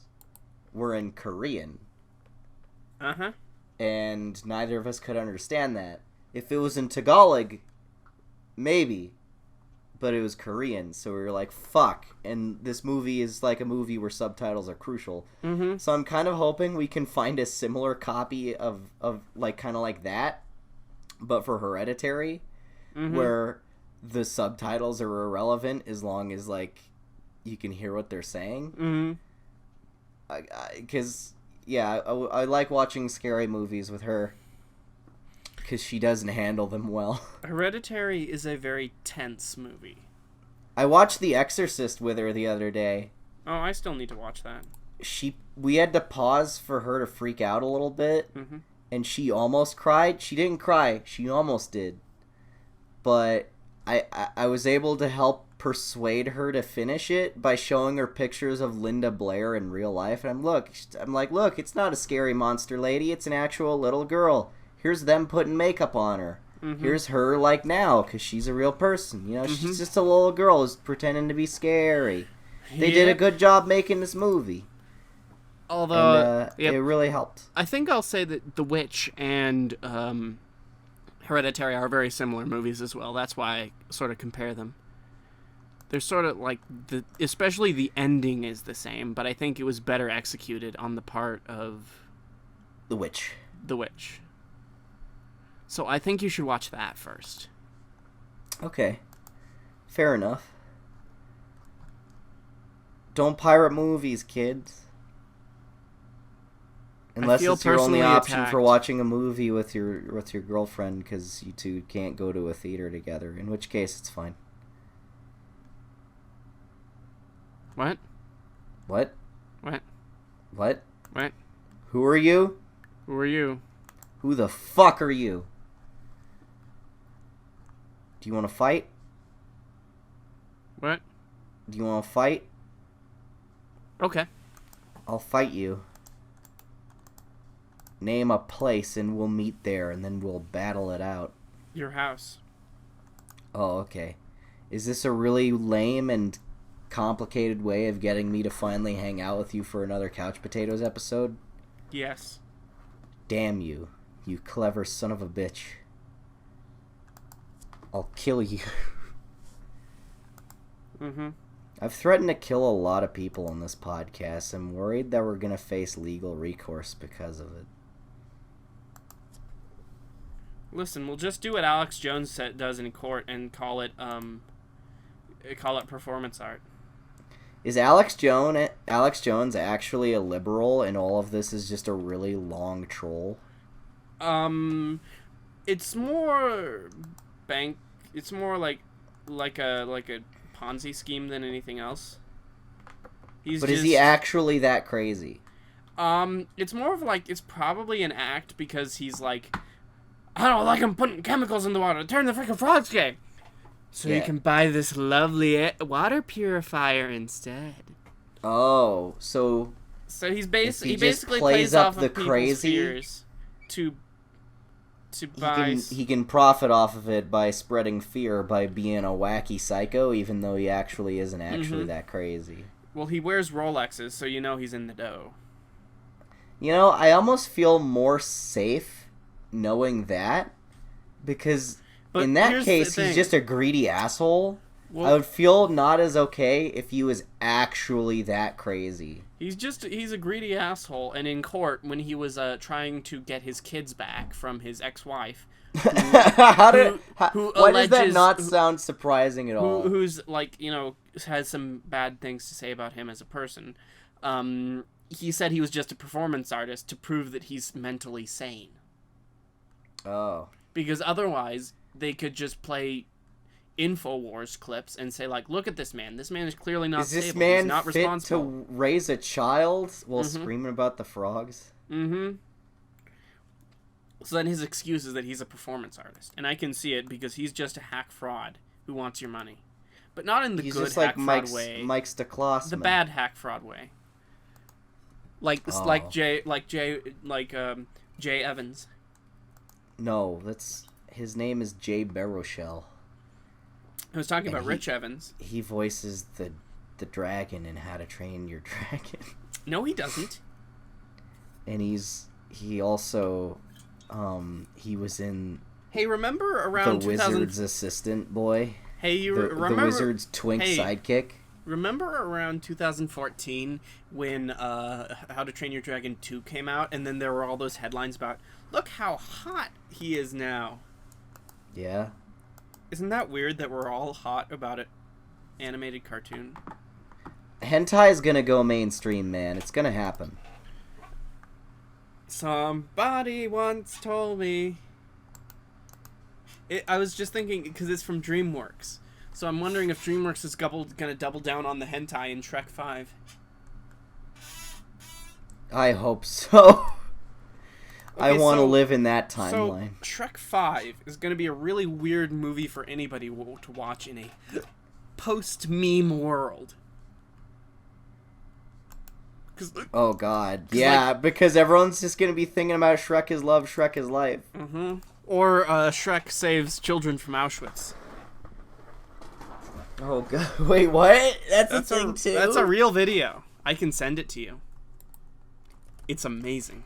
were in Korean. And neither of us could understand that. If it was in Tagalog, maybe. But it was Korean, so we were like, fuck. And this movie is like a movie where subtitles are crucial. So I'm kind of hoping we can find a similar copy of like kind of like that, but for Hereditary, where the subtitles are irrelevant as long as like you can hear what they're saying. Because I like watching scary movies with her, because she doesn't handle them well. Hereditary is a very tense movie. I watched The Exorcist with her the other day. Oh, I still need to watch that. We had to pause for her to freak out a little bit, and she almost cried. She didn't cry. She almost did. But I was able to help persuade her to finish it by showing her pictures of Linda Blair in real life. And I'm like, look, it's not a scary monster lady. It's an actual little girl. Here's them putting makeup on her. Here's her like now, because she's a real person. She's just a little girl who's pretending to be scary. They did a good job making this movie. Although it really helped. I think I'll say that The Witch and Hereditary are very similar movies as well. That's why I sort of compare them. They're sort of like especially the ending is the same, but I think it was better executed on the part of The Witch. So I think you should watch that first. Okay. Fair enough. Don't pirate movies, kids. Unless it's your only option for watching a movie with your girlfriend, because you two can't go to a theater together, in which case it's fine. What? What? What? What? What? Who are you? Who are you? Who the fuck are you? Do you want to fight? What? Do you want to fight? Okay. I'll fight you. Name a place and we'll meet there and then we'll battle it out. Your house. Oh, okay. Is this a really lame and complicated way of getting me to finally hang out with you for another Couch Potatoes episode? Yes. Damn you, you clever son of a bitch. I'll kill you. Mm-hmm. I've threatened to kill a lot of people on this podcast. I'm worried that we're going to face legal recourse because of it. Listen, we'll just do what Alex Jones does in court and call it performance art. Is Alex Jones actually a liberal and all of this is just a really long troll? It's more it's more like a Ponzi scheme than anything else. But is he actually that crazy? It's more of like, it's probably an act because he's like, I don't like him putting chemicals in the water. Turn the freaking frogs gay. So you can buy this lovely water purifier instead. Oh, so he basically plays plays up off the of people's crazy fears to buy. He can profit off of it by spreading fear by being a wacky psycho, even though he actually isn't actually that crazy. Well, he wears Rolexes, so you know he's in the dough. You know, I almost feel more safe knowing that, because in that case, he's just a greedy asshole. Well, I would feel not as okay if he was actually that crazy. He's a greedy asshole, and in court, when he was trying to get his kids back from his ex-wife, why does that not sound surprising at all? Who's, like, you know, has some bad things to say about him as a person, he said he was just a performance artist to prove that he's mentally sane. Oh. Because otherwise, they could just play InfoWars clips and say, like, look at this man. This man is clearly not stable. Is this man He's not fit responsible to raise a child while screaming about the frogs? Mm-hmm. So then his excuse is that he's a performance artist. And I can see it because he's just a hack fraud who wants your money. But not in the he's good just hack like fraud way. Mike Stoklossman. The bad hack fraud way. Like Jay Evans. No, his name is Jay Baruchel. I was talking about Rich Evans. He voices the dragon in How to Train Your Dragon. No, he doesn't. And he also he was in remember around the Wizard's assistant boy? Hey, remember the Wizard's twink sidekick? Remember around 2014 when How to Train Your Dragon 2 came out, and then there were all those headlines about, look how hot he is now. Yeah. Isn't that weird that we're all hot about an animated cartoon? Hentai is gonna go mainstream, man. It's gonna happen. Somebody once told me. I was just thinking, because it's from DreamWorks. So I'm wondering if DreamWorks is going to double down on the hentai in Shrek 5. I hope so. I want to live in that timeline. So Shrek 5 is going to be a really weird movie for anybody to watch in a post-meme world. Oh, God. Yeah, because everyone's just going to be thinking about Shrek is love, Shrek is life. Mm-hmm. Or Shrek saves children from Auschwitz. Oh, God. Wait, what? That's a thing, too? That's a real video. I can send it to you. It's amazing.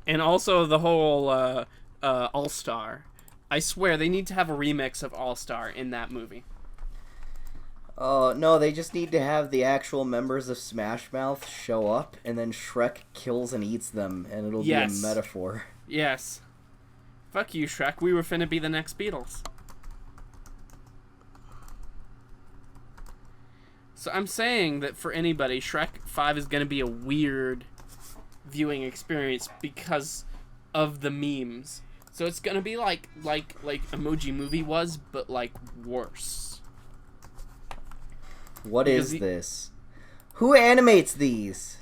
And also the whole All-Star. I swear, they need to have a remix of All-Star in that movie. No, they just need to have the actual members of Smash Mouth show up, and then Shrek kills and eats them, and it'll be a metaphor. Yes. Fuck you, Shrek. We were finna be the next Beatles. So I'm saying that for anybody, Shrek 5 is gonna be a weird viewing experience because of the memes. So it's gonna be like Emoji Movie was, but like worse. What is this? Who animates these?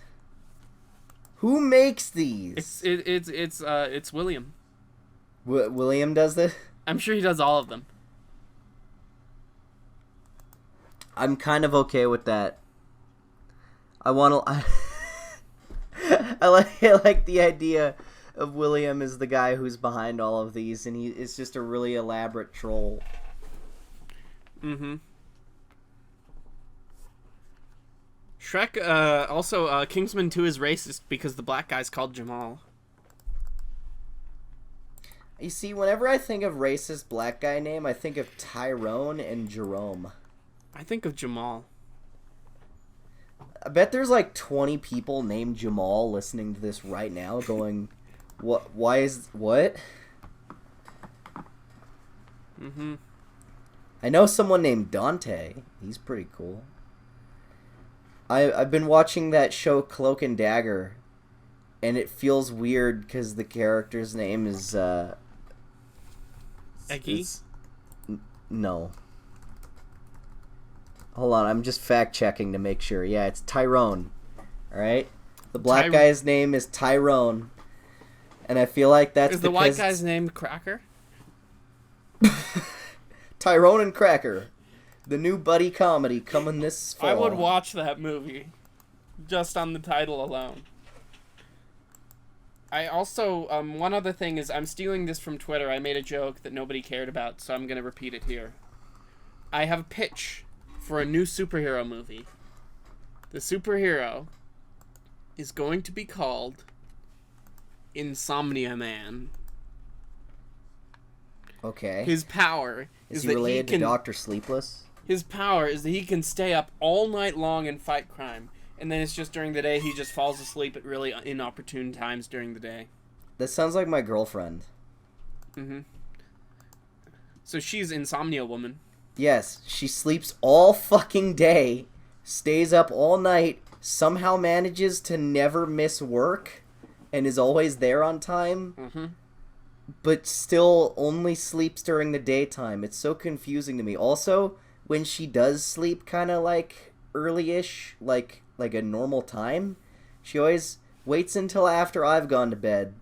Who makes these? It's William. William does this? I'm sure he does all of them. I'm kind of okay with that. I want to. I like the idea of William as the guy who's behind all of these, and he is just a really elaborate troll. Mm-hmm. Shrek, also, Kingsman 2 is racist because the black guy's called Jamal. You see, whenever I think of racist black guy name, I think of Tyrone and Jerome. I think of Jamal. I bet there's like 20 people named Jamal listening to this right now going, what? Why is... What? Mm-hmm. I know someone named Dante. He's pretty cool. I've been watching that show Cloak and Dagger, and it feels weird because the character's name is, Eggy? No. Hold on, I'm just fact-checking to make sure. Yeah, it's Tyrone. Alright? The black guy's name is Tyrone. And I feel like that's Is the white guy's name Cracker? Tyrone and Cracker. The new buddy comedy coming this fall. I would watch that movie. Just on the title alone. I also, one other thing is, I'm stealing this from Twitter. I made a joke that nobody cared about, so I'm going to repeat it here. I have a pitch for a new superhero movie. The superhero is going to be called Insomnia Man. Okay. His power is he related to Dr. Sleepless? His power is that he can stay up all night long and fight crime. And then it's just during the day he just falls asleep at really inopportune times during the day. That sounds like my girlfriend. Mm-hmm. So she's Insomnia Woman. Yes, she sleeps all fucking day, stays up all night, somehow manages to never miss work, and is always there on time, but still only sleeps during the daytime. It's so confusing to me. Also, when she does sleep kind of like early-ish, like a normal time, she always waits until after I've gone to bed,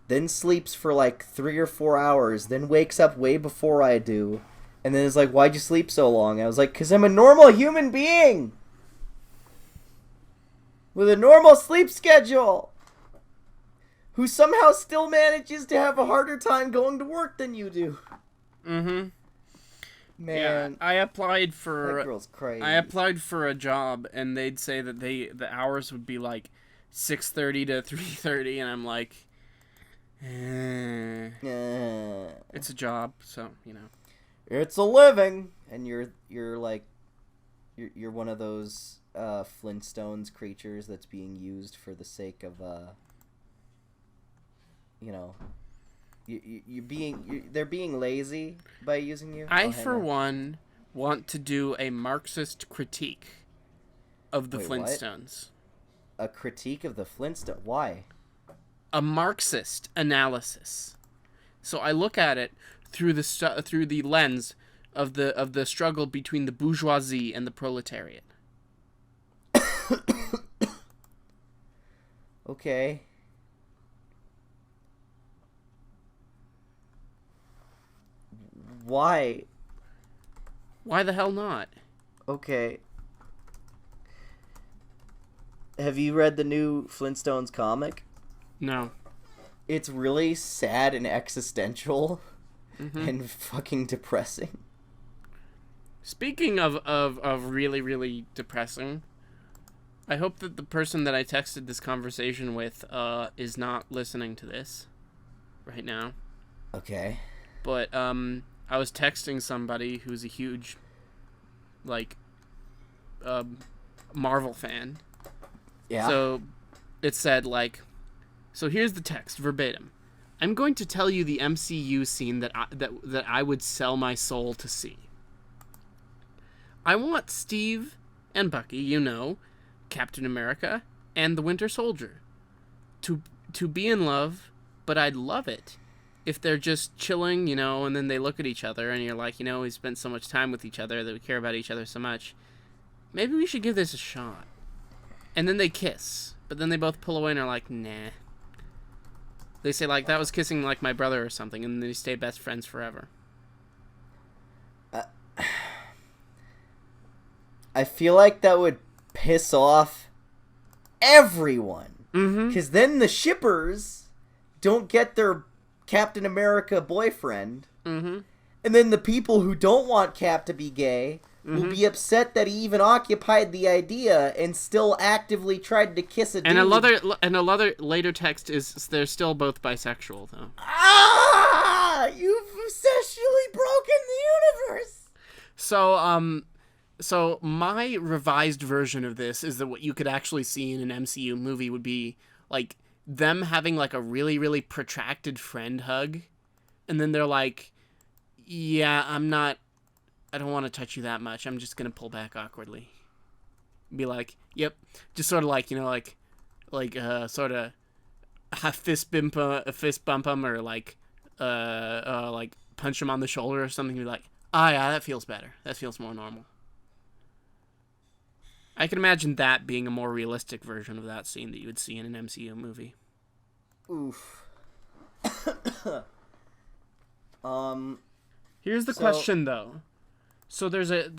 then sleeps for like 3 or 4 hours, then wakes up way before I do, and then is like, why'd you sleep so long? I was like, 'cause I'm a normal human being! With a normal sleep schedule! Who somehow still manages to have a harder time going to work than you do. Mm-hmm. Man, yeah, I applied for that girl's crazy. I applied for a job, and they'd say that the hours would be like 6:30 to 3:30, and I'm like, it's a job, so you know. It's a living, and you're like, you're one of those Flintstones creatures that's being used for the sake of you know. They're being lazy by using you. I, for one, want to do a Marxist critique of the Flintstones. What? A critique of the Flintstones? Why? A Marxist analysis. So I look at it through the lens of the struggle between the bourgeoisie and the proletariat. Okay. Why? Why the hell not? Okay. Have you read the new Flintstones comic? No. It's really sad and existential and fucking depressing. Speaking of really, really depressing, I hope that the person that I texted this conversation with is not listening to this right now. Okay. But I was texting somebody who's a huge, like, Marvel fan. Yeah. So it said, like, so here's the text, verbatim. I'm going to tell you the MCU scene that I would sell my soul to see. I want Steve and Bucky, you know, Captain America, and the Winter Soldier to be in love, but I'd love it if they're just chilling, and then they look at each other and you're like, we spent so much time with each other that we care about each other so much. Maybe we should give this a shot. And then they kiss. But then they both pull away and are like, nah. They say, like, that was kissing like my brother or something, and then they stay best friends forever. I feel like that would piss off everyone. Because then the shippers don't get their Captain America boyfriend. And then the people who don't want Cap to be gay will be upset that he even occupied the idea and still actively tried to kiss a dude. And another later text is they're still both bisexual, though. Ah! You've essentially broken the universe! So my revised version of this is that what you could actually see in an MCU movie would be, like, them having, like, a really, really protracted friend hug. And then they're like, yeah, I don't want to touch you that much. I'm just going to pull back awkwardly. Be like, yep. Just sort of like, sort of a fist bump him or like punch him on the shoulder or something. Be like, yeah, that feels better. That feels more normal. I can imagine that being a more realistic version of that scene that you would see in an MCU movie. Oof. Here's the question, though. So there's a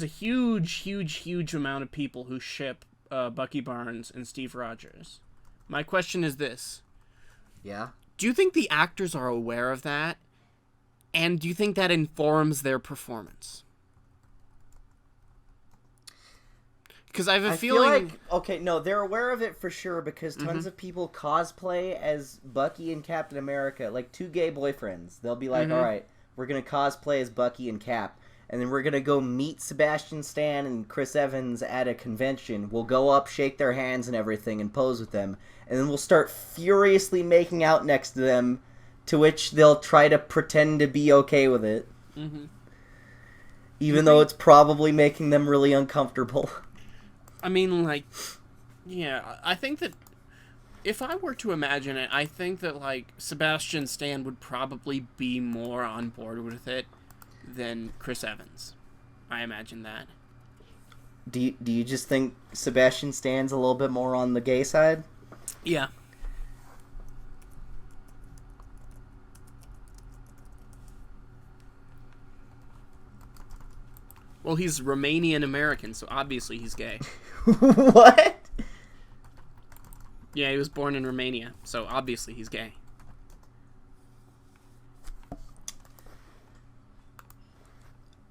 huge amount of people who ship Bucky Barnes and Steve Rogers. My question is this. Yeah? Do you think the actors are aware of that? And do you think that informs their performance? Because I have a feeling... feel like, okay, no, they're aware of it for sure because tons of people cosplay as Bucky and Captain America, like two gay boyfriends. They'll be like, all right, we're going to cosplay as Bucky and Cap, and then we're going to go meet Sebastian Stan and Chris Evans at a convention. We'll go up, shake their hands and everything, and pose with them, and then we'll start furiously making out next to them, to which they'll try to pretend to be okay with it. Even though it's probably making them really uncomfortable. I mean, like, yeah, I think that if I were to imagine it, I think that, like, Sebastian Stan would probably be more on board with it than Chris Evans. I imagine that. Do you just think Sebastian Stan's a little bit more on the gay side? Yeah. Well, he's Romanian American, so obviously he's gay. What? Yeah, he was born in Romania, so obviously he's gay.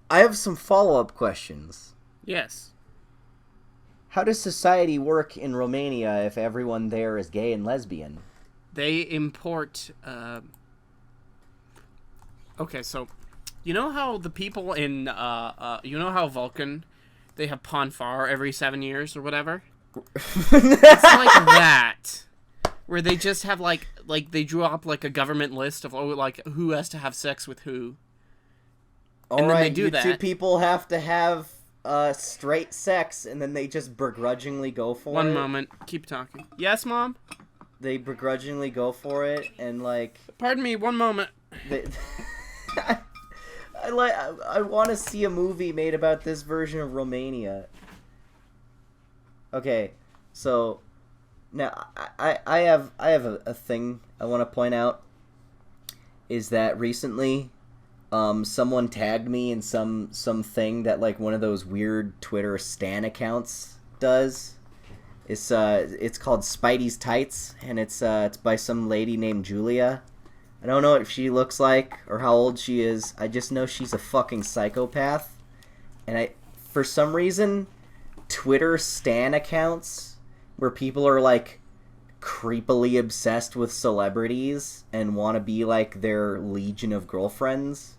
I have some follow-up questions. Yes. How does society work in Romania if everyone there is gay and lesbian? They import... Okay, so... You know how the people in... you know how Vulcan... They have Ponfar every 7 years or whatever? It's like that. Where they just have, like they drew up, like, a government list of, like, who has to have sex with who. All right, you two people have to have straight sex, and then they just begrudgingly go for it. One moment. Keep talking. Yes, Mom? They begrudgingly go for it, and, like... Pardon me, one moment. I want to see a movie made about this version of Romania. Okay, so now I have a thing I want to point out is that recently someone tagged me in some thing that like one of those weird Twitter stan accounts does. It's called Spidey's Tights, and it's by some lady named Julia. I don't know what she looks like or how old she is. I just know she's a fucking psychopath. And for some reason, Twitter stan accounts where people are like creepily obsessed with celebrities and want to be like their legion of girlfriends.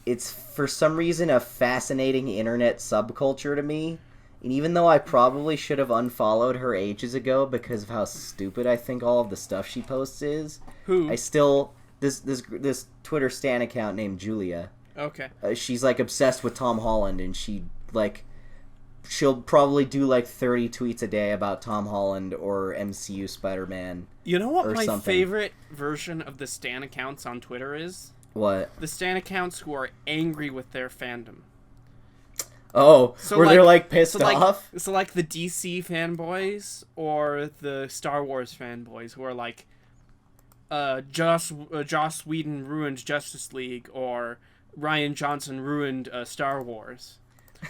It's for some reason a fascinating internet subculture to me. And even though I probably should have unfollowed her ages ago because of how stupid I think all of the stuff she posts is, I still this Twitter stan account named Julia. Okay. She's like obsessed with Tom Holland, and she like she'll probably do like 30 tweets a day about Tom Holland or MCU Spider-Man. You know what my something. favorite version of the Stan accounts on Twitter is? What? The Stan accounts who are angry with their fandom. Oh, so where they're like pissed off? So like the DC fanboys or the Star Wars fanboys who are like, Joss Whedon ruined Justice League, or Ryan Johnson ruined Star Wars.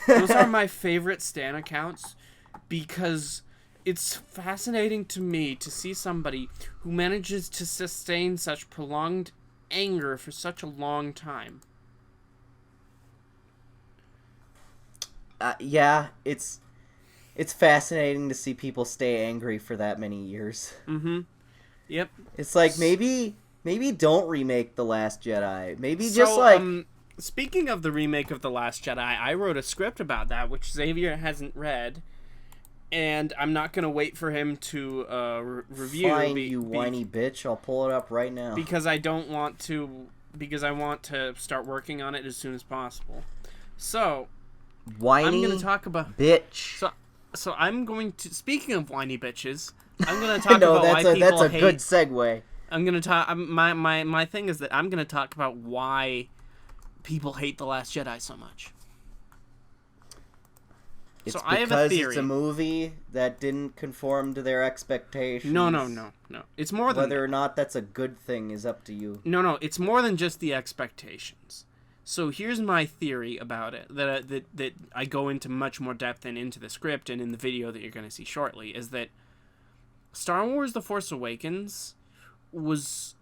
Those are my favorite Stan accounts because it's fascinating to me to see somebody who manages to sustain such prolonged anger for such a long time. Yeah, it's fascinating to see people stay angry for that many years. Mm-hmm. Yep. It's like maybe don't remake The Last Jedi. Maybe just like. Speaking of the remake of The Last Jedi, I wrote a script about that, which Xavier hasn't read, and I'm not gonna wait for him to review. Fine, you whiny bitch! I'll pull it up right now. Because I want to start working on it as soon as possible. So. Whiny I'm going to talk about... bitch. So I'm going to... Speaking of whiny bitches, I'm going to talk about why people hate... that's a good segue. I'm going to talk... My thing is that I'm going to talk about why people hate The Last Jedi so much. It's so I have a theory. It's a movie that didn't conform to their expectations. No. It's more than Whether or not that's a good thing is up to you. No. It's more than just the expectations. So here's my theory about it, that I go into much more depth and into the script and in the video that you're going to see shortly, is that Star Wars The Force Awakens was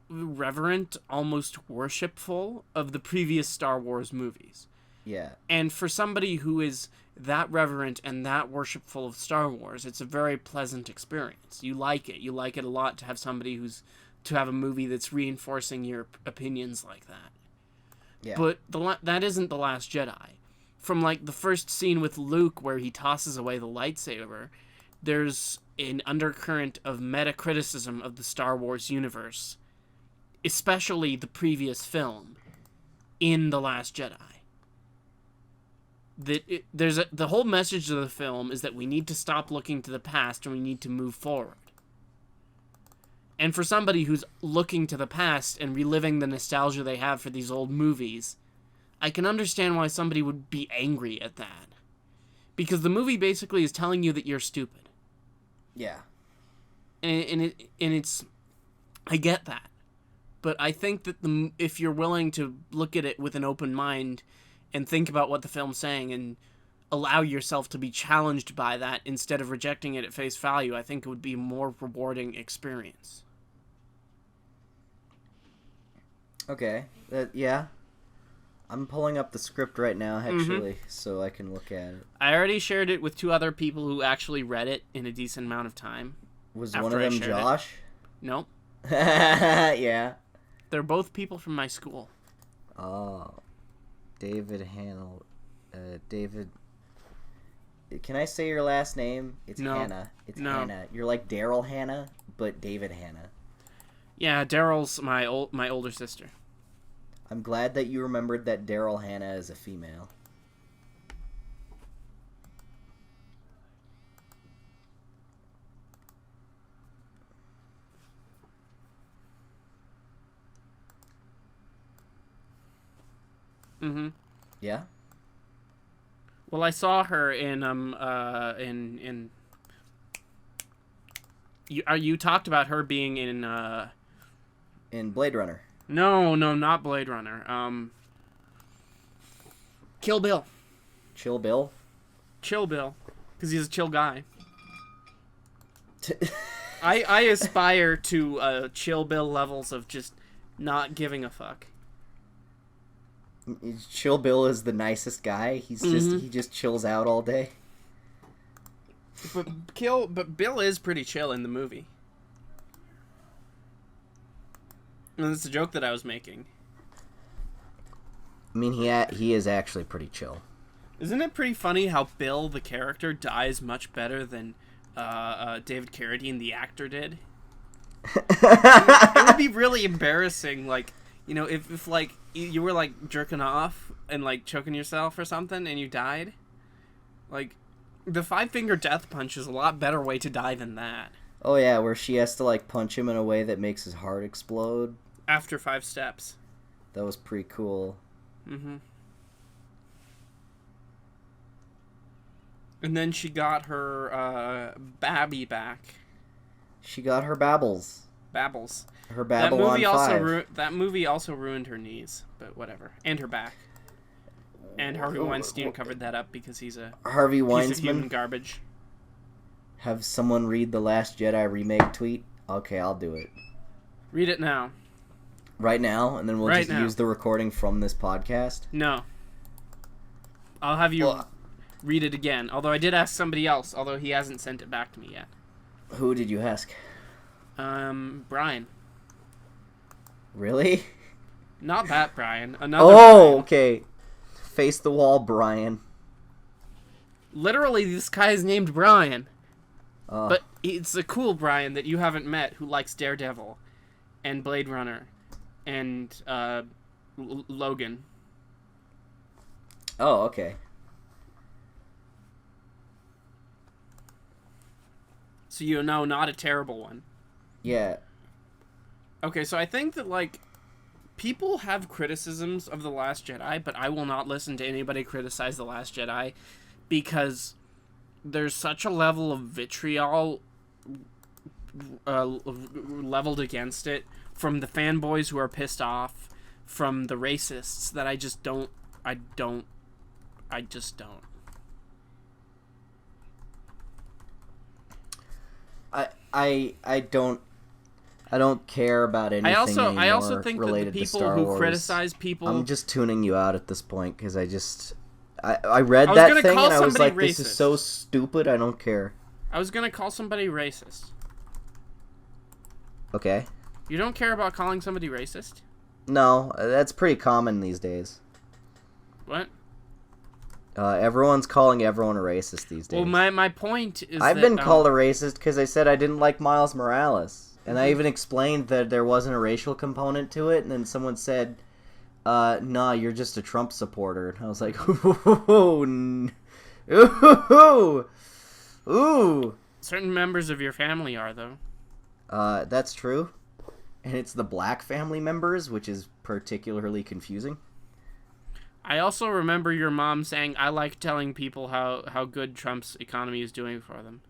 reverent, almost worshipful of the previous Star Wars movies. Yeah. And for somebody who is that reverent and that worshipful of Star Wars, it's a very pleasant experience. You like it. You like it a lot to have to have a movie that's reinforcing your opinions like that. Yeah. But that isn't The Last Jedi. From, like, the first scene with Luke where he tosses away the lightsaber, there's an undercurrent of meta-criticism of the Star Wars universe, especially the previous film, in The Last Jedi. The whole message of the film is that we need to stop looking to the past and we need to move forward. And for somebody who's looking to the past and reliving the nostalgia they have for these old movies, I can understand why somebody would be angry at that. Because the movie basically is telling you that you're stupid. Yeah. And it's... I get that. But I think that if you're willing to look at it with an open mind and think about what the film's saying and allow yourself to be challenged by that instead of rejecting it at face value, I think it would be a more rewarding experience. Okay. Yeah. I'm pulling up the script right now, actually, so I can look at it. I already shared it with two other people who actually read it in a decent amount of time. Was one of them Josh? Nope. Yeah. They're both people from my school. Oh. David Hannah. David... Can I say your last name? It's no. Hannah. It's no. Hannah. You're like Daryl Hannah, but David Hannah. Yeah, Daryl's my older sister. I'm glad that you remembered that Daryl Hannah is a female. Mm-hmm. Yeah? Well, I saw her in you talked about her being in Blade Runner. No, not Blade Runner. Kill Bill. Chill Bill? Chill Bill. Because he's a chill guy. I aspire to Chill Bill levels of just not giving a fuck. Chill Bill is the nicest guy. He just chills out all day. But Bill is pretty chill in the movie. And that's a joke that I was making. I mean, he is actually pretty chill. Isn't it pretty funny how Bill, the character, dies much better than David Carradine, the actor, did? It would be really embarrassing, like, you know, if like, you were, like, jerking off and, like, choking yourself or something and you died. Like, The 5-finger death punch is a lot better way to die than that. Oh yeah, where she has to like punch him in a way that makes his heart explode. After 5 steps. That was pretty cool. Mm-hmm. And then she got her Babby back. She got her babbles. Babbles. Her Babylon 5. That movie also ruined her knees, but whatever. And her back. And Harvey Weinstein covered that up because he's a Harvey piece of Weinstein? human garbage. Have someone read the Last Jedi remake tweet? Okay, I'll do it. Read it now. Right now? And then we'll Right just now. use the recording from this podcast? No. I'll have you Well, read it again. Although I did ask somebody else, although he hasn't sent it back to me yet. who did you ask? Brian. Really? Not that Brian. Another Oh, Brian. okay. Face the wall, Brian. Literally, this guy is named Brian. Uh, But it's a cool Brian that you haven't met who likes Daredevil and Blade Runner and Logan. Oh, okay. So you know, not a terrible one. Yeah. Okay, so I think that, like, people have criticisms of The Last Jedi, but I will not listen to anybody criticize The Last Jedi because there's such a level of vitriol leveled against it from the fanboys who are pissed off, from the racists, that I just don't. I just don't. I don't care about anything anymore I also think that the related to people Star who Wars. criticize people. I'm just tuning you out at this point because I read I was that gonna thing call and I was somebody like, this is racist. so stupid. I don't care. I was gonna call somebody racist. Okay. You don't care about calling somebody racist? No, that's pretty common these days. What? Everyone's calling everyone a racist these days. Well, my point is I've that, been called a racist because I said I didn't like Miles Morales. And I Mhm. even explained that there wasn't a racial component to it, and then someone said, nah, you're just a Trump supporter. And I was like, ooh. certain members of your family are, though. That's true. And it's the black family members, which is particularly confusing. I also remember your mom saying, I like telling people how good Trump's economy is doing for them.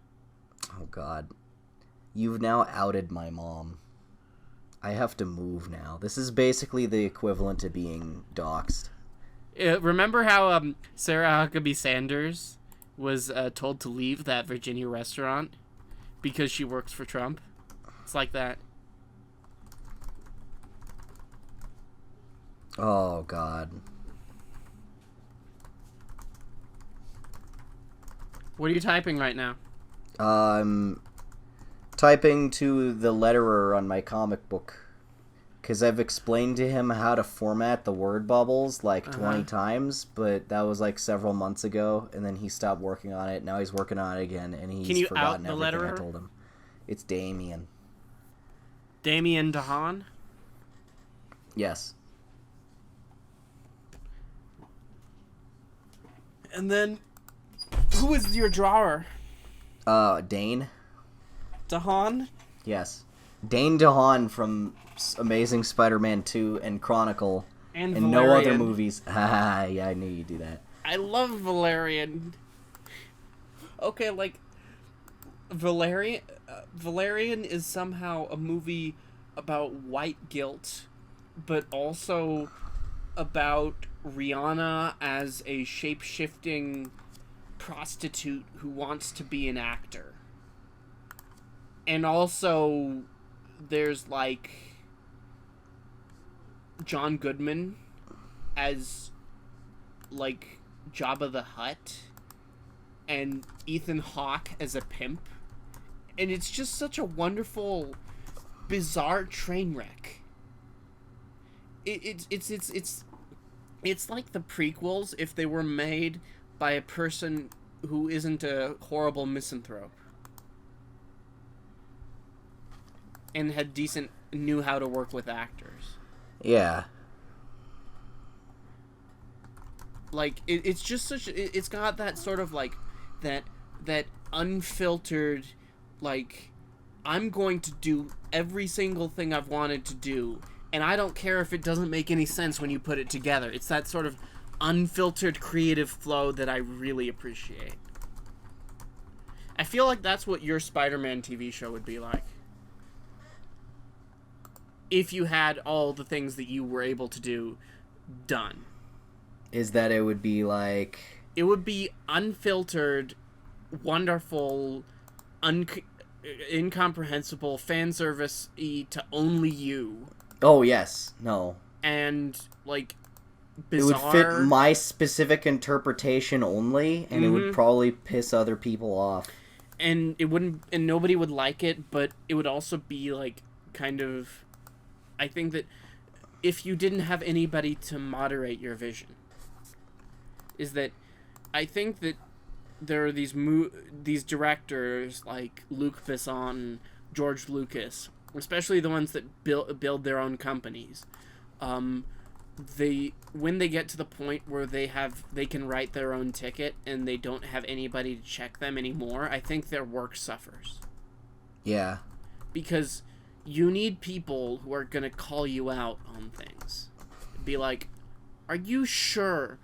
Oh, God. You've now outed my mom. I have to move now. This is basically the equivalent to being doxxed. Remember how Sarah Huckabee Sanders was told to leave that Virginia restaurant because she works for Trump? It's like that. Oh, God. What are you typing right now? Typing to the letterer on my comic book. Because I've explained to him how to format the word bubbles like 20 times, but that was like several months ago, and then he stopped working on it. Now he's working on it again, and he's Can you forgotten out the everything I letterer? told him. It's Damien. Damien DeHaan? Yes. And then, who is your drawer? Dane? DeHaan? Yes. Dane DeHaan from Amazing Spider-Man 2 and Chronicle And and no other Valerian. movies. Haha, yeah, I knew you'd do that. I love Valerian. Okay, like, Valerian is somehow a movie about white guilt, but also about Rihanna as a shape-shifting prostitute who wants to be an actor. And also, there's, like, John Goodman as, like, Jabba the Hutt, and Ethan Hawke as a pimp. And it's just such a wonderful, bizarre train wreck. It's like the prequels if they were made by a person who isn't a horrible misanthrope. And knew how to work with actors. Yeah. Like, it's just it's got that sort of, like, that that unfiltered, like, I'm going to do every single thing I've wanted to do, and I don't care if it doesn't make any sense when you put it together. It's that sort of unfiltered creative flow that I really appreciate. I feel like that's what your Spider-Man TV show would be like. If you had all the things that you were able to do done. Is that it would be like... It would be unfiltered, wonderful, incomprehensible, fan service-y to only you. Oh, yes. No. And, like, bizarre. It would fit my specific interpretation only, and it would probably piss other people off. And it wouldn't, and nobody would like it, but it would also be, like, kind of, I think that if you didn't have anybody to moderate your vision, is that I think that there are these directors like Luc Besson, George Lucas, especially the ones that build their own companies. When they get to the point where they can write their own ticket and they don't have anybody to check them anymore, I think their work suffers. Yeah. Because you need people who are gonna call you out on things. Be like, are you sure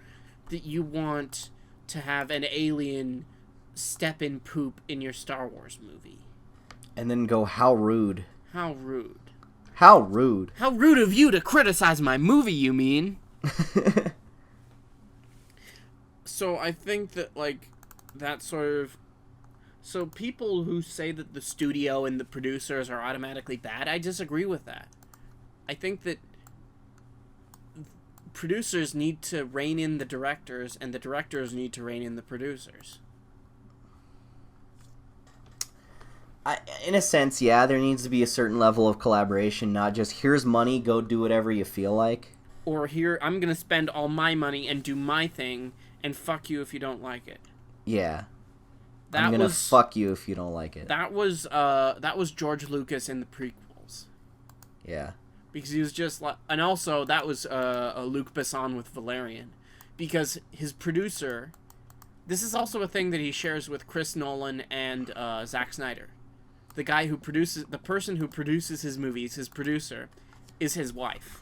that you want to have an alien step in poop in your Star Wars movie? And then go, how rude. How rude. How rude. How rude of you to criticize my movie, you mean? So I think that, like, that sort of... So people who say that the studio and the producers are automatically bad, I disagree with that. I think that producers need to rein in the directors, and the directors need to rein in the producers. In a sense, yeah, there needs to be a certain level of collaboration, not just, here's money, go do whatever you feel like. Or here, I'm gonna spend all my money and do my thing, and fuck you if you don't like it. Yeah. I'm gonna fuck you if you don't like it. That was George Lucas in the prequels. Yeah. Because he was just like... And also, that was Luc Besson with Valerian. Because his producer... This is also a thing that he shares with Chris Nolan and Zack Snyder. The guy who produces... The person who produces his movies, his producer, is his wife.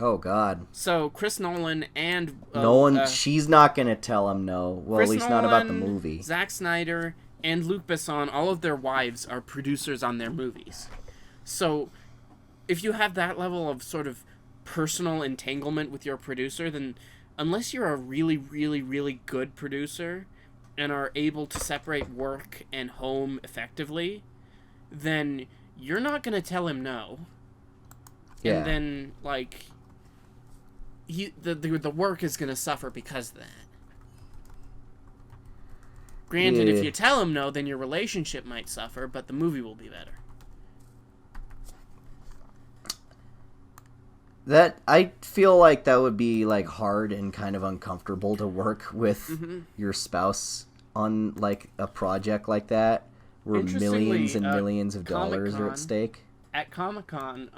Oh, God. So, Chris Nolan and... she's not gonna tell him no. Well, Chris at least Nolan, not about the movie. Zack Snyder and Luc Besson, all of their wives are producers on their movies. So... If you have that level of sort of personal entanglement with your producer, then unless you're a really, really, really good producer and are able to separate work and home effectively, then you're not going to tell him no. Yeah. And then, like, the work is going to suffer because of that. Granted, if you tell him no, then your relationship might suffer, but the movie will be better. That, I feel like that would be, like, hard and kind of uncomfortable to work with your spouse on, like, a project like that, where millions and millions of dollars are at stake. At Comic-Con,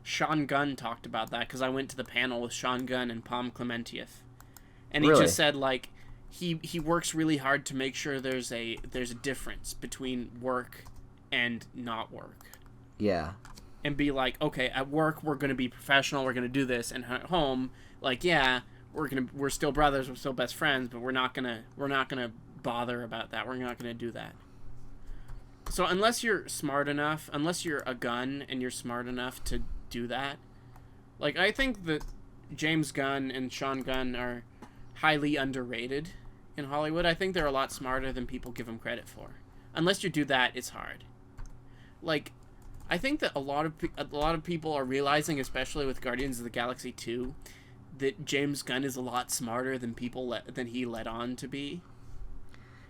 Sean Gunn talked about that, because I went to the panel with Sean Gunn and Palm Clementieff. And he just said, like, he works really hard to make sure there's a difference between work and not work. Yeah. And be like, okay, at work we're gonna be professional, we're gonna do this, and at home, like, yeah, we're still brothers, we're still best friends, but we're not gonna bother about that. We're not gonna do that. So unless you're smart enough, unless you're a gun and you're smart enough to do that, like, I think that James Gunn and Sean Gunn are highly underrated in Hollywood. I think they're a lot smarter than people give them credit for. Unless you do that, it's hard. Like, I think that a lot of people are realizing, especially with Guardians of the Galaxy 2, that James Gunn is a lot smarter than than he let on to be.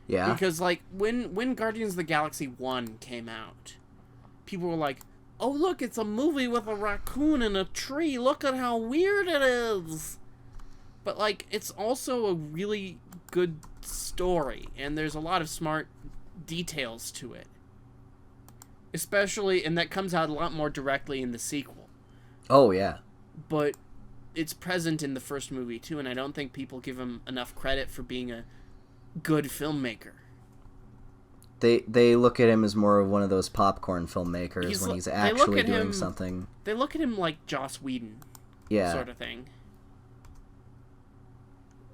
Yeah. Because, like, when Guardians of the Galaxy 1 came out, people were like, oh, look, it's a movie with a raccoon and a tree. Look at how weird it is. But, like, it's also a really good story, and there's a lot of smart details to it. Especially, and that comes out a lot more directly in the sequel. Oh, yeah. But it's present in the first movie, too, and I don't think people give him enough credit for being good filmmaker. They look at him as more of one of those popcorn filmmakers He's when li- he's they look actually at doing him- something. They look at him like Joss Whedon, Yeah. sort of thing.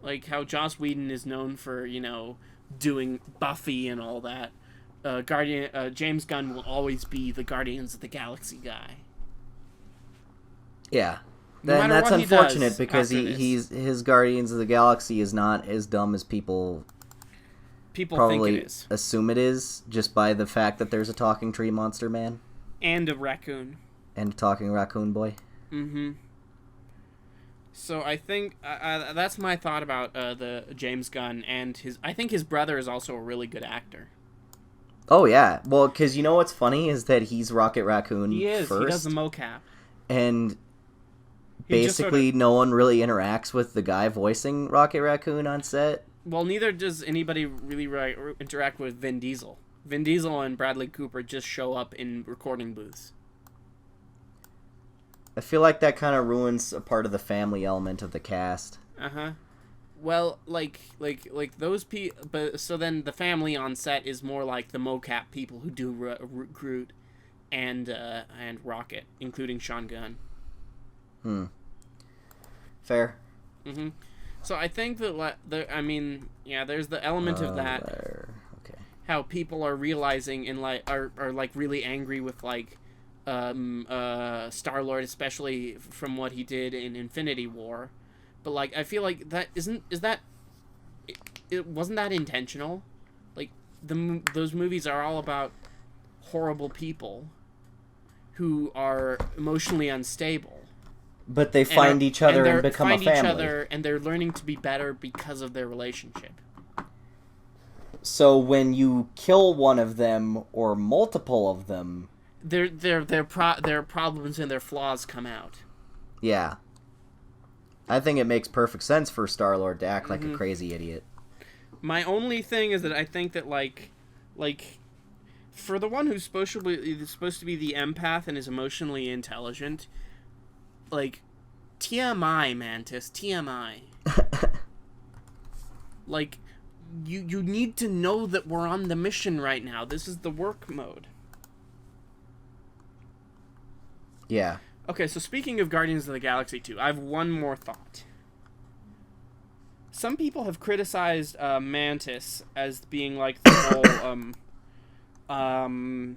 Like how Joss Whedon is known for, doing Buffy and all that. James Gunn will always be the Guardians of the Galaxy guy. Yeah. No And matter that's what he unfortunate does because after this. his Guardians of the Galaxy is not as dumb as people People probably think it is. assume it is, just by the fact that there's a talking tree monster man And a raccoon. and a talking raccoon boy. Mm-hmm. So I think that's my thought about the James Gunn and his. I think his brother is also a really good actor. Oh yeah, well, because you know what's funny is that he's Rocket Raccoon He is. first, He does the mocap. and He just sort basically no one really interacts with the guy voicing Rocket Raccoon on set. Well, neither does anybody really interact with Vin Diesel. Vin Diesel and Bradley Cooper just show up in recording booths. I feel like that kind of ruins a part of the family element of the cast. Uh-huh. Well, like those people, but so then the family on set is more like the mocap people who do Groot and Rocket, including Sean Gunn. Fair. Mm-hmm. So I think that there's the element of that. Okay. How people are realizing and are really angry with Star-Lord, especially from what he did in Infinity War. But I feel like that wasn't that intentional? Like those movies are all about horrible people who are emotionally unstable. But they find each other and become a family. Find each other, and they're learning to be better because of their relationship. So when you kill one of them or multiple of them, their problems and their flaws come out. Yeah. I think it makes perfect sense for Star-Lord to act like a crazy idiot. My only thing is that I think that for the one who's supposed to be the empath and is emotionally intelligent, TMI, Mantis, TMI. You need to know that we're on the mission right now. This is the work mode. Yeah. Okay, so speaking of Guardians of the Galaxy 2, I have one more thought. Some people have criticized Mantis as being the whole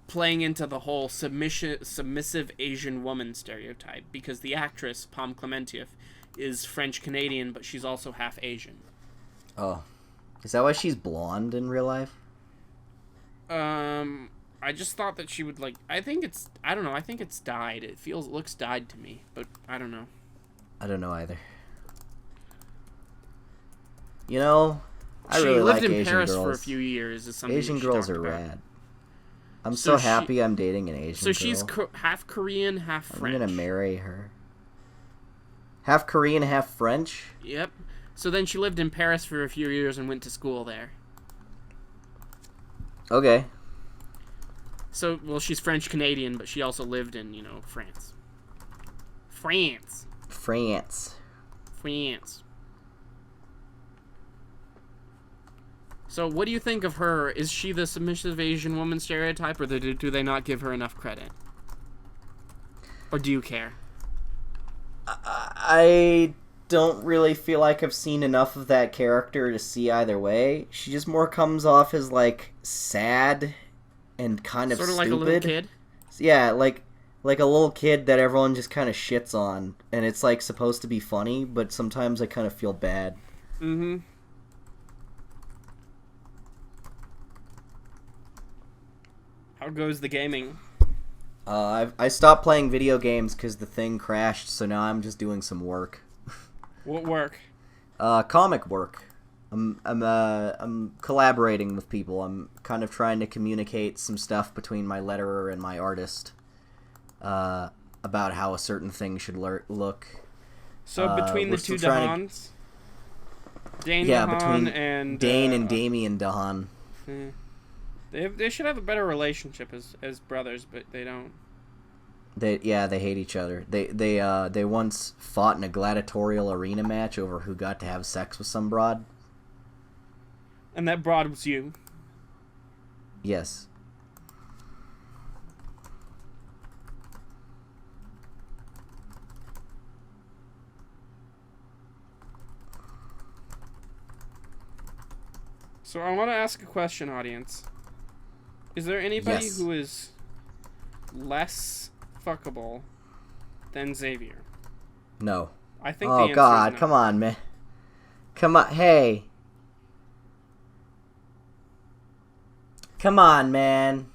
playing into the whole submissive Asian woman stereotype, because the actress Pom Klementieff is French Canadian, but she's also half Asian. Oh, is that why she's blonde in real life? I just thought that she would I think it's dyed. It looks dyed to me, but I don't know. I don't know either. You know, I she really lived like in Asian Paris girls. for a few years. Is something Asian that she girls talked are about. rad. I'm So so happy I'm dating an Asian So girl. she's half Korean, half French. I'm gonna marry her. Half Korean, half French? Yep. So then she lived in Paris for a few years and went to school there. Okay. So, well, she's French Canadian, but she also lived in, France. France. So, what do you think of her? Is she the submissive Asian woman stereotype, or do they not give her enough credit? Or do you care? I don't really feel like I've seen enough of that character to see either way. She just more comes off as, sad and kind of sort of stupid. like a little kid? Yeah, like a little kid that everyone just kind of shits on. And it's, supposed to be funny, but sometimes I kind of feel bad. Mm-hmm. How goes the gaming? I stopped playing video games because the thing crashed, so now I'm just doing some work. What work? Comic work. I'm collaborating with people. I'm kind of trying to communicate some stuff between my letterer and my artist, about how a certain thing should look. So between the two Dahans, Dane between Dahan and Dane and Damien Dahan. They should have a better relationship as brothers, but they don't. They hate each other. They once fought in a gladiatorial arena match over who got to have sex with some broad. And that broad was you. Yes. So I want to ask a question, audience. Is there anybody Yes. who is less fuckable than Xavier? No. I think the Oh answer God, is no. come on, man. Come on, hey. Come on, man.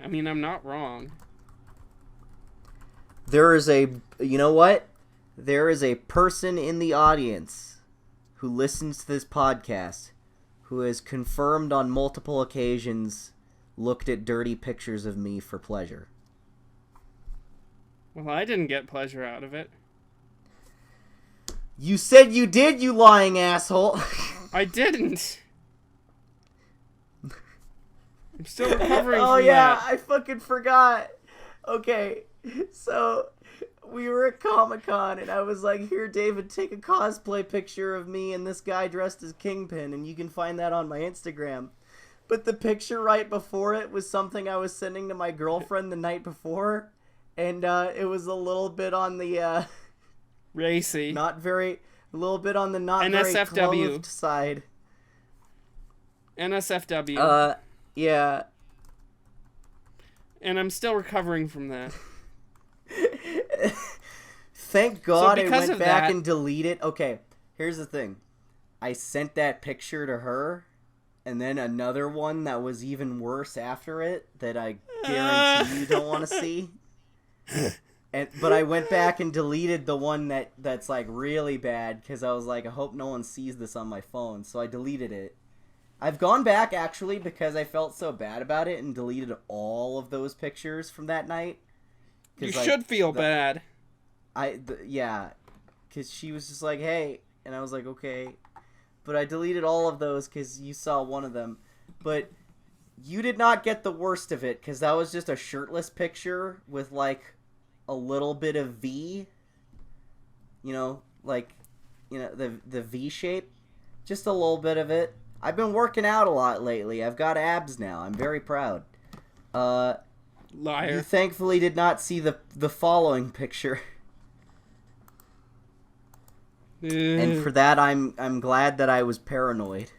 I mean, I'm not wrong. There is you know what? There is a person in the audience who listens to this podcast who has confirmed on multiple occasions looked at dirty pictures of me for pleasure. Well, I didn't get pleasure out of it. You said you did, you lying asshole. I didn't. I'm still recovering Oh from yeah, that. I fucking forgot. Okay, so we were at Comic-Con and I was like, here, David, take a cosplay picture of me and this guy dressed as Kingpin, and you can find that on my Instagram. But the picture right before it was something I was sending to my girlfriend the night before, and it was a little bit on the Racy. a little bit on the not very NSFW. clothed side. NSFW. Yeah. And I'm still recovering from that. Thank God I because went of back that- and deleted. Okay, here's the thing. I sent that picture to her, and then another one that was even worse after it that I guarantee you don't want to see. But I went back and deleted the one that's like really bad because I was like, I hope no one sees this on my phone. So I deleted it. I've gone back actually because I felt so bad about it and deleted all of those pictures from that night. You should feel bad. Yeah, because she was just like, hey, and I was like, okay. But I deleted all of those because you saw one of them. But you did not get the worst of it because that was just a shirtless picture with like a little bit of V. You know, like, you know, the V shape. Just a little bit of it. I've been working out a lot lately. I've got abs now. I'm very proud. Liar. You thankfully did not see the following picture. And for that, I'm glad that I was paranoid.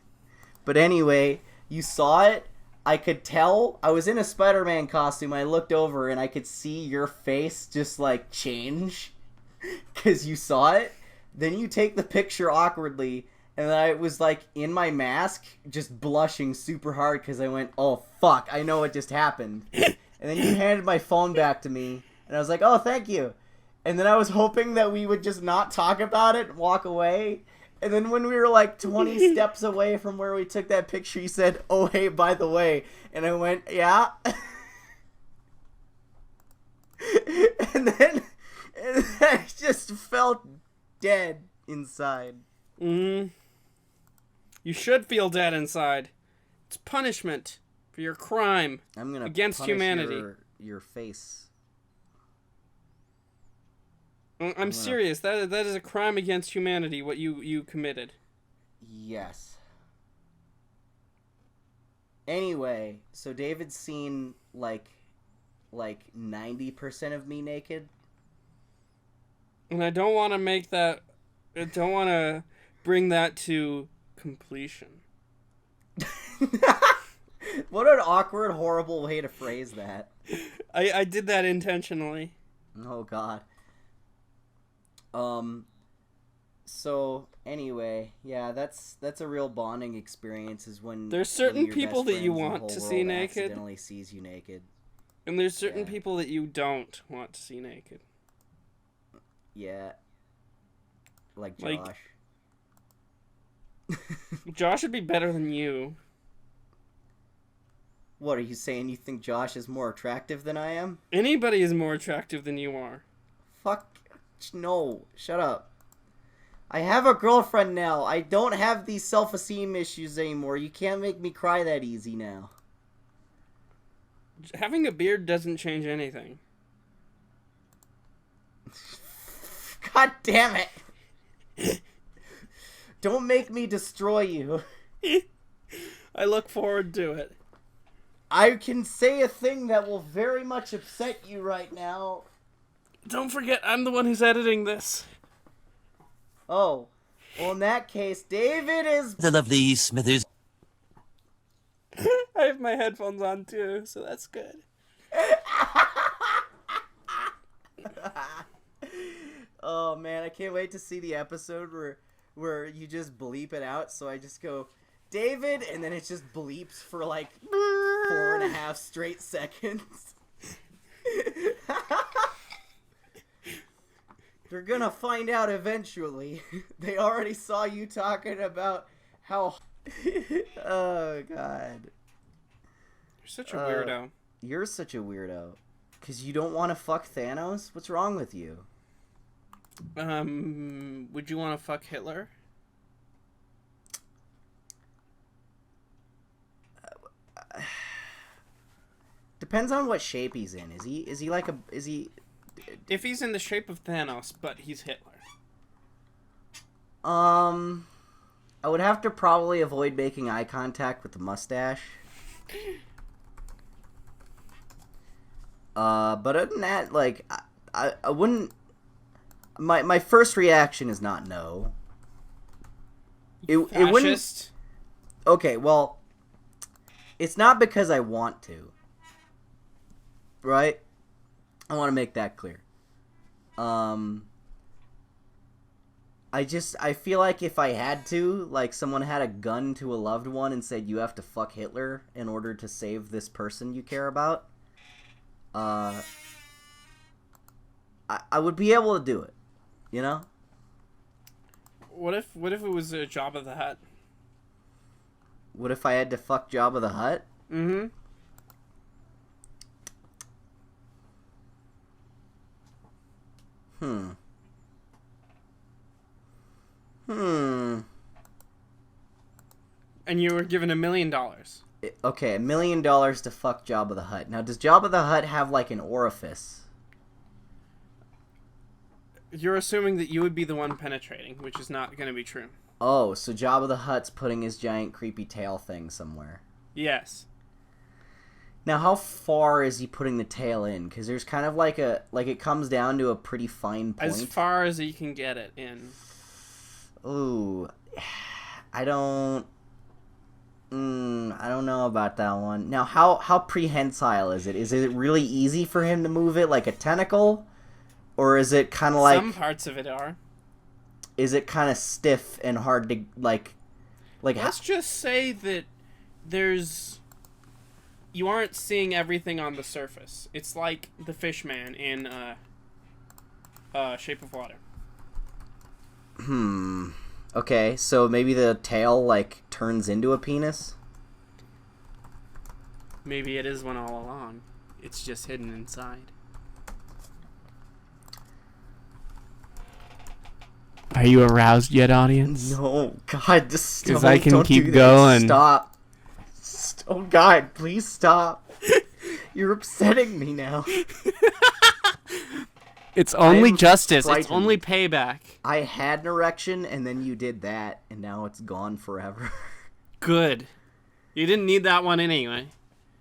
But anyway, you saw it. I could tell. I was in a Spider-Man costume. I looked over and I could see your face just like change because you saw it. Then you take the picture awkwardly, and I was like in my mask, just blushing super hard because I went, "Oh fuck, I know what just happened." And then you handed my phone back to me, and I was like, "Oh, thank you." And then I was hoping that we would just not talk about it and walk away. And then when we were like 20 steps away from where we took that picture, you said, "Oh, hey, by the way." And I went, "Yeah." and then I just felt dead inside. You should feel dead inside. It's punishment for your crime I'm gonna against punish humanity. Your face. I'm serious. That is a crime against humanity. What you committed. Yes. Anyway, so David's seen like 90% of me naked. And I don't want to make that. I don't want to bring that to completion. What an awkward, horrible way to phrase that. I did that intentionally. Oh God. So anyway, yeah, that's a real bonding experience. Is when There's certain your people best that you friends in the want whole to see world naked. accidentally sees you naked. And there's certain Yeah. people that you don't want to see naked. Yeah. Like Like- Josh. Josh would be better than you. What are you saying? You think Josh is more attractive than I am? Anybody is more attractive than you are. Fuck. No. Shut up. I have a girlfriend now. I don't have these self-esteem issues anymore. You can't make me cry that easy now. Having a beard doesn't change anything. God damn it. Don't make me destroy you. I look forward to it. I can say a thing that will very much upset you right now. Don't forget, I'm the one who's editing this. Oh. Well, in that case, David is... The lovely Smithers. I have my headphones on too, so that's good. Oh, man, I can't wait to see the episode where you just bleep it out, so I just go, David, and then it just bleeps for like 4.5 straight seconds. They're gonna find out eventually. They already saw you talking about how... Oh, God. You're such a weirdo. You're such a weirdo. Because you don't want to fuck Thanos? What's wrong with you? Would you want to fuck Hitler? Depends on what shape he's in. Is he like a... If he's in the shape of Thanos, but he's Hitler. I would have to probably avoid making eye contact with the mustache. But other than that, like, I wouldn't... My first reaction is not no. It wouldn't... Okay, well, it's not because I want to. Right? I want to make that clear. I feel like if I had to, like someone had a gun to a loved one and said you have to fuck Hitler in order to save this person you care about, I would be able to do it, you know? What if it was a Jabba the Hutt? What if I had to fuck Jabba the Hutt? Mm-hmm. And you were given $1 million. Okay, $1 million to fuck Jabba the Hutt. Now, does Jabba the Hutt have, like, an orifice? You're assuming that you would be the one penetrating, which is not going to be true. Oh, so Jabba the Hutt's putting his giant creepy tail thing somewhere. Yes. Now, how far is he putting the tail in? Because there's kind of like it comes down to a pretty fine point. As far as he can get it in. Ooh, I don't know about that one. Now, how prehensile is it? Is it really easy for him to move it like a tentacle? Or is it kind of like... Some parts of it are. Is it kind of stiff and hard to, like... Let's just say that you aren't seeing everything on the surface. It's like the fish man in Shape of Water. Okay, so maybe the tail, like, turns into a penis? Maybe it is one all along. It's just hidden inside. Are you aroused yet, audience? No, God, just stop. 'Cause I can Don't keep do this. going. Stop. Oh, God, please stop. You're upsetting me now. It's only justice. It's frightened. only payback. I had an erection, and then you did that, and now it's gone forever. Good. You didn't need that one anyway.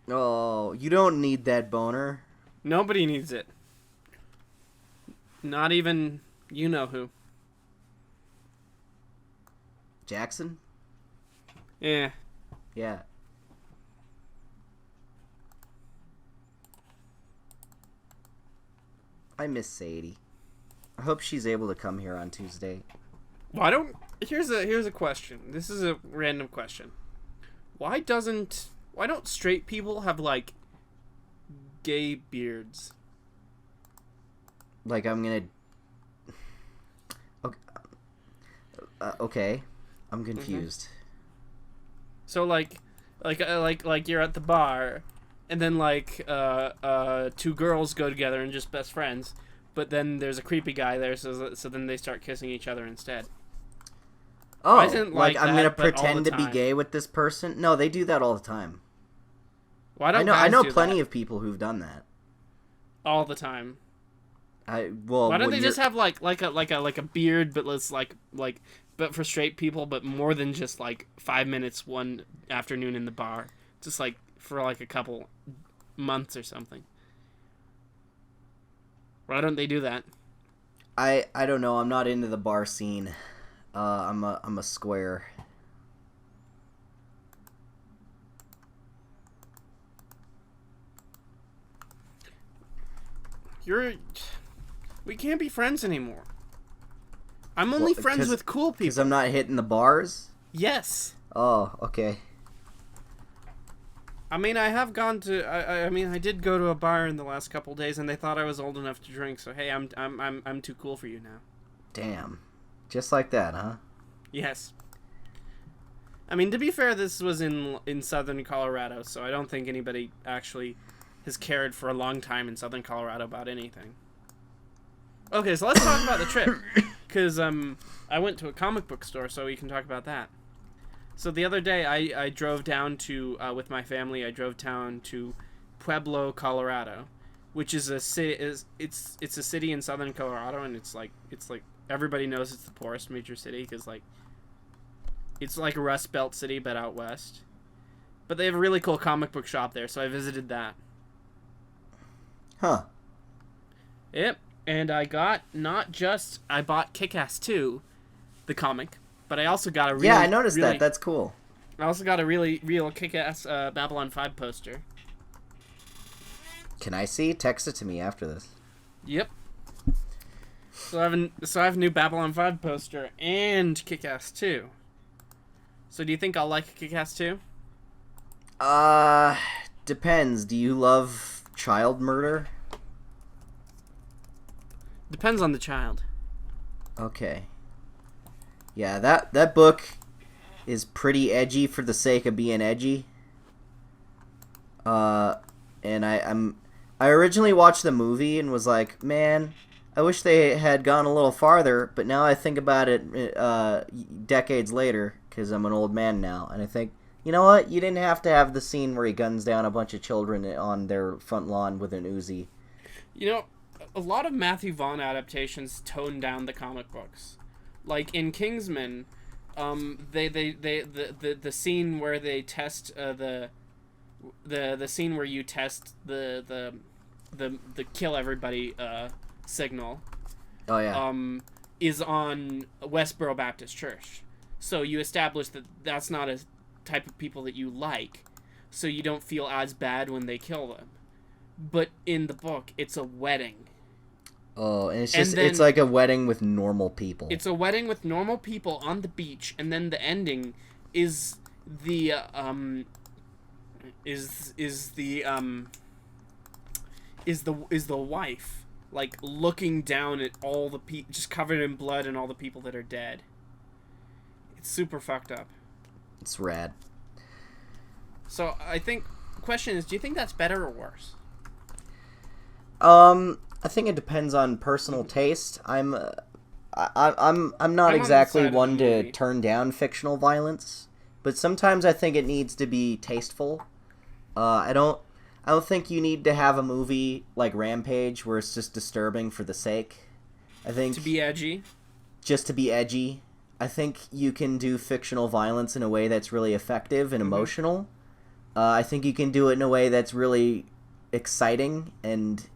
Oh, you don't need that boner. Nobody needs it. Not even you know who. Jackson? Yeah. Yeah. I miss Sadie. I hope she's able to come here on Tuesday. Why don't... Here's a question. This is a random question. Why don't straight people have, like, gay beards? Like, I'm gonna... Okay. I'm confused. So, like you're at the bar, and then, like, two girls go together and just best friends, but then there's a creepy guy there, so then they start kissing each other instead. Oh, like I'm that, gonna but all the pretend to be time. gay with this person? No, they do that all the time. Why don't I guys know do plenty that? of people who've done that. All the time. Why Why don't they just have like a beard, but let's like but for straight people, but more than just like 5 minutes one afternoon in the bar, just like for like a couple months or something. Why don't they do that? I don't know. I'm not into the bar scene. I'm a square. We can't be friends anymore. I'm only friends with cool people. Because I'm not hitting the bars? Yes. Oh, okay. I mean, I have gone to. I mean, I did go to a bar in the last couple days, and they thought I was old enough to drink. So hey, I'm too cool for you now. Damn, just like that, huh? Yes. I mean, to be fair, this was in southern Colorado, so I don't think anybody actually has cared for a long time in southern Colorado about anything. Okay, so let's talk about the trip, because I went to a comic book store, so we can talk about that. So the other day, I drove down to, with my family, I drove down to Pueblo, Colorado, which is a city. It's a city in southern Colorado, and it's like everybody knows it's the poorest major city because like it's like a Rust Belt city, but out west. But they have a really cool comic book shop there, so I visited that. Huh. Yep, and I bought Kick-Ass 2, the comic. But I also got a really... Yeah, I noticed that. That's cool. I also got a really real kick-ass Babylon 5 poster. Can I see? Text it to me after this. Yep. So I have a new Babylon 5 poster and Kick-Ass 2. So do you think I'll like Kick-Ass 2? Depends. Do you love child murder? Depends on the child. Okay. Yeah, that book is pretty edgy for the sake of being edgy. And I originally watched the movie and was like, man, I wish they had gone a little farther. But now I think about it decades later, because I'm an old man now, and I think, you know what? You didn't have to have the scene where he guns down a bunch of children on their front lawn with an Uzi. You know, a lot of Matthew Vaughn adaptations tone down the comic books. Like in Kingsman, the scene where they test the scene where you test the kill everybody signal. Oh yeah. Is on Westboro Baptist Church. So you establish that that's not a type of people that you like, so you don't feel as bad when they kill them. But in the book, it's a wedding. Oh, and it's like a wedding with normal people. It's a wedding with normal people on the beach, and then the ending is the wife like looking down at all the people just covered in blood and all the people that are dead. It's super fucked up. It's rad. So I think the question is, do you think that's better or worse? I think it depends on personal taste. I'm not exactly one to turn down fictional violence, but sometimes I think it needs to be tasteful. I don't think you need to have a movie like Rampage where it's just disturbing for the sake. I think to be edgy. Just to be edgy. I think you can do fictional violence in a way that's really effective and emotional. I think you can do it in a way that's really exciting and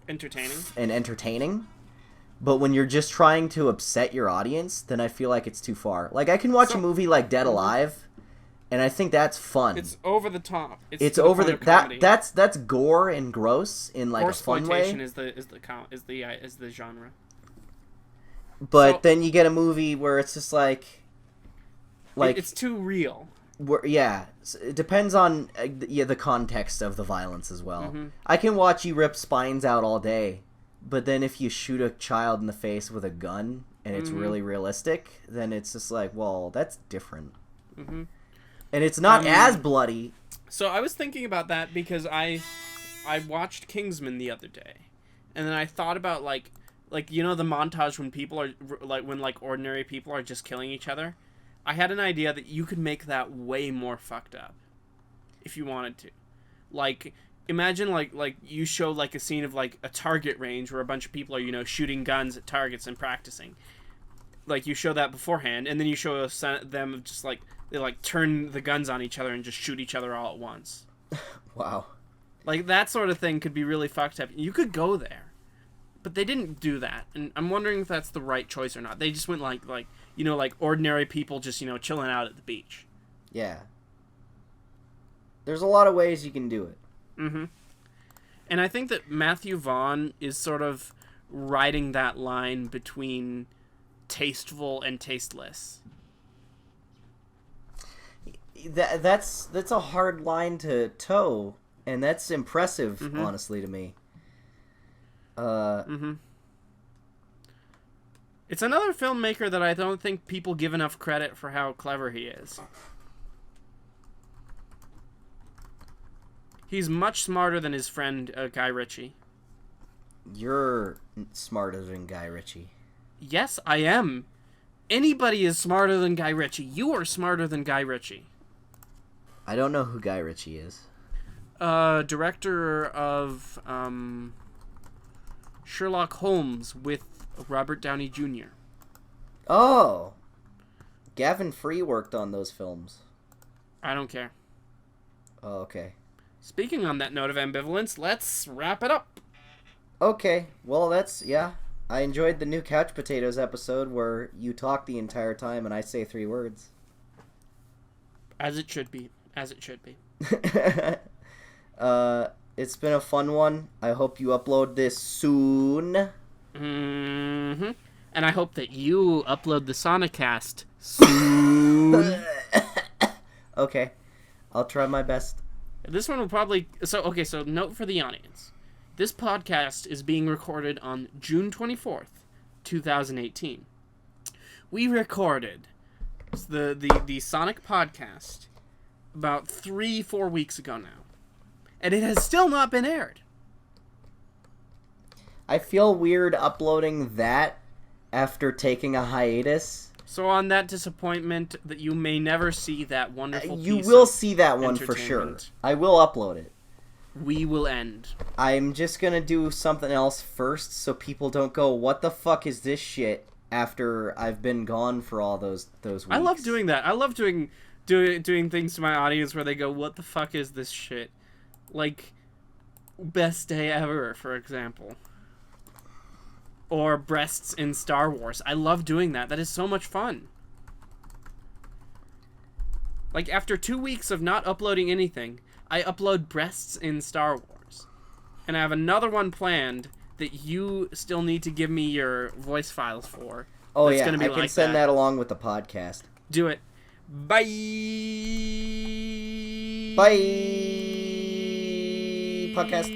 entertaining. But when you're just trying to upset your audience, then I feel like it's too far. Like I can watch a movie like Dead Alive, and I think that's fun. It's over the top. It's over the that's gore and gross in like a fun way. Is the genre. But then you get a movie where it's just like it's too real. It depends on the context of the violence as well. Mm-hmm. I can watch you rip spines out all day, but then if you shoot a child in the face with a gun and it's really realistic, then it's just like, well, that's different. Mm-hmm. And it's not as bloody. So I was thinking about that because I watched Kingsman the other day, and then I thought about like you know the montage when people are when ordinary people are just killing each other. I had an idea that you could make that way more fucked up if you wanted to. Like, imagine like you show like a scene of like a target range where a bunch of people are, shooting guns at targets and practicing. like you show that beforehand, and then you show them just like they like turn the guns on each other and just shoot each other all at once. Wow. Like that sort of thing could be really fucked up. You could go there, but they didn't do that, and I'm wondering if that's the right choice or not. They just went like like ordinary people just chilling out at the beach. Yeah. There's a lot of ways you can do it. Mm-hmm. And I think that Matthew Vaughn is sort of riding that line between tasteful and tasteless. That's a hard line to toe, and that's impressive, honestly, to me. It's another filmmaker that I don't think people give enough credit for how clever he is. He's much smarter than his friend Guy Ritchie. You're smarter than Guy Ritchie. Yes, I am. Anybody is smarter than Guy Ritchie. You are smarter than Guy Ritchie. I don't know who Guy Ritchie is. Director of Sherlock Holmes with Robert Downey Jr. Oh! Gavin Free worked on those films. I don't care. Oh, okay. Speaking on that note of ambivalence, let's wrap it up. Okay, well, yeah. I enjoyed the new Couch Potatoes episode where you talk the entire time and I say 3 words. As it should be. As it should be. It's been a fun one. I hope you upload this soon. Mm-hmm. And I hope that you upload the Sonicast soon. Okay. I'll try my best. This one will probably... So note for the audience. This podcast is being recorded on June 24th, 2018. We recorded the Sonic podcast about 3-4 weeks ago now. And it has still not been aired. I feel weird uploading that after taking a hiatus. So on that disappointment that you may never see that wonderful piece You will of see that one for sure. I will upload it. We will end. I'm just gonna do something else first so people don't go, what the fuck is this shit, after I've been gone for all those weeks. I love doing that. I love doing things to my audience where they go, what the fuck is this shit? Like, best day ever, for example. Or breasts in Star Wars. I love doing that. That is so much fun. Like, after 2 weeks of not uploading anything, I upload breasts in Star Wars. And I have another one planned that you still need to give me your voice files for. Oh, yeah, I can send that along with the podcast. Do it. Bye! Bye! Podcast.